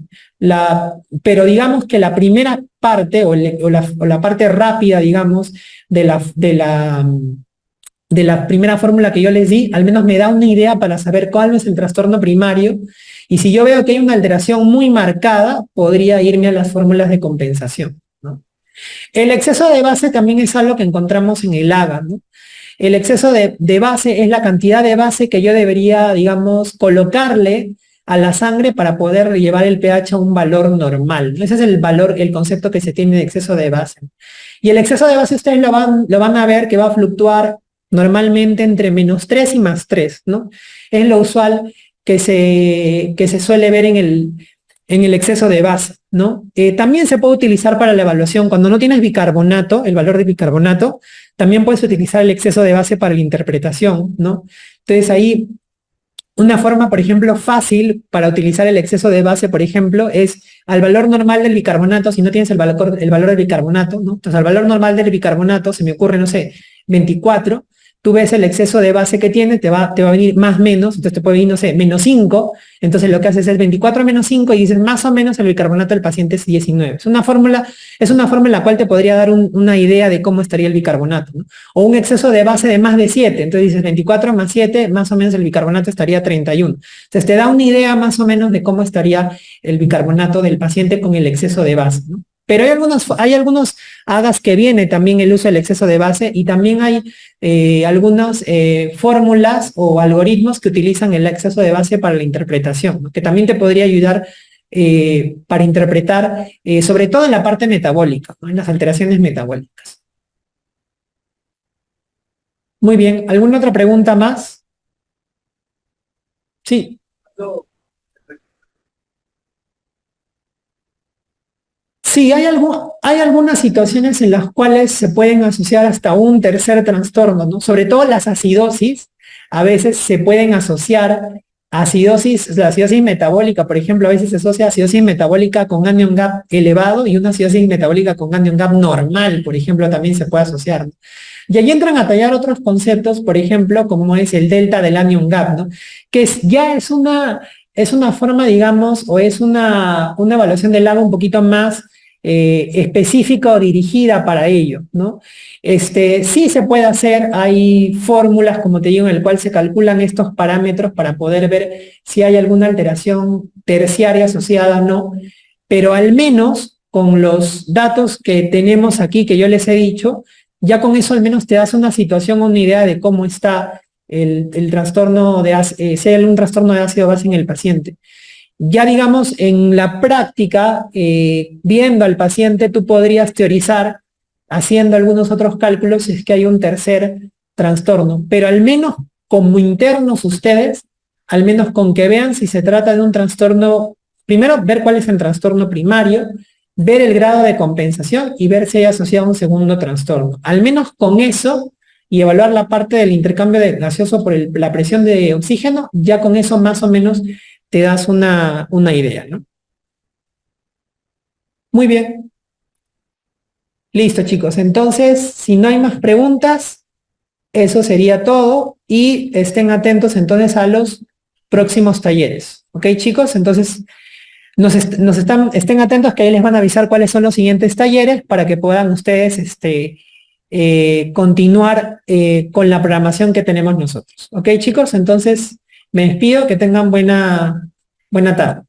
Pero digamos que la primera parte o la parte rápida, digamos, de la primera fórmula que yo les di, al menos me da una idea para saber cuál es el trastorno primario, y si yo veo que hay una alteración muy marcada, podría irme a las fórmulas de compensación, ¿no? El exceso de base también es algo que encontramos en el AGA, ¿no? El exceso de base es la cantidad de base que yo debería, digamos, colocarle a la sangre para poder llevar el pH a un valor normal. Ese es el valor, el concepto que se tiene de exceso de base. Y el exceso de base ustedes lo van a ver que va a fluctuar normalmente entre -3 y +3, ¿no? Es lo usual que se suele ver en el exceso de base, ¿no? También se puede utilizar para la evaluación. Cuando no tienes bicarbonato, el valor de bicarbonato, también puedes utilizar el exceso de base para la interpretación, ¿no? Entonces ahí, una forma, por ejemplo, fácil para utilizar el exceso de base, por ejemplo, es al valor normal del bicarbonato, si no tienes el valor del bicarbonato, ¿no? Entonces al valor normal del bicarbonato, se me ocurre, no sé, 24, tú ves el exceso de base que tiene, te va a venir más menos, entonces te puede venir, no sé, -5, entonces lo que haces es 24 menos 5 y dices más o menos el bicarbonato del paciente es 19. Es una forma en la cual te podría dar una idea de cómo estaría el bicarbonato, ¿no? O un exceso de base de más de 7, entonces dices 24 más 7, más o menos el bicarbonato estaría 31. Entonces te da una idea más o menos de cómo estaría el bicarbonato del paciente con el exceso de base, ¿no? Pero hay algunos AGAs que viene también el uso del exceso de base, y también hay algunas fórmulas o algoritmos que utilizan el exceso de base para la interpretación, ¿no? Que también te podría ayudar para interpretar, sobre todo en la parte metabólica, ¿no? En las alteraciones metabólicas. Muy bien, ¿alguna otra pregunta más? Sí. Sí, hay algunas situaciones en las cuales se pueden asociar hasta un tercer trastorno, ¿no? Sobre todo las acidosis, a veces se pueden asociar acidosis, la acidosis metabólica, por ejemplo, a veces se asocia acidosis metabólica con anion gap elevado y una acidosis metabólica con anion gap normal, por ejemplo, también se puede asociar, ¿no? Y allí entran a tallar otros conceptos, por ejemplo, como es el delta del anion gap, ¿no? Que ya es una forma, digamos, o es una evaluación del lago un poquito más específica o dirigida para ello, ¿no? Sí se puede hacer, hay fórmulas, como te digo, en el cual se calculan estos parámetros para poder ver si hay alguna alteración terciaria asociada o no, pero al menos con los datos que tenemos aquí, que yo les he dicho, ya con eso al menos te das una situación o una idea de cómo está el trastorno si hay algún trastorno de ácido base en el paciente. Ya digamos, en la práctica, viendo al paciente, tú podrías teorizar, haciendo algunos otros cálculos, si es que hay un tercer trastorno, pero al menos como internos ustedes, al menos con que vean si se trata de un trastorno, primero ver cuál es el trastorno primario, ver el grado de compensación y ver si hay asociado a un segundo trastorno. Al menos con eso, y evaluar la parte del intercambio de gaseoso por la presión de oxígeno, ya con eso más o menos te das una idea, ¿no? Muy bien. Listo, chicos. Entonces, si no hay más preguntas, eso sería todo, y estén atentos entonces a los próximos talleres. ¿Ok, chicos? Entonces, estén atentos, que ahí les van a avisar cuáles son los siguientes talleres para que puedan ustedes continuar con la programación que tenemos nosotros. ¿Ok, chicos? Entonces, me despido, que tengan buena tarde.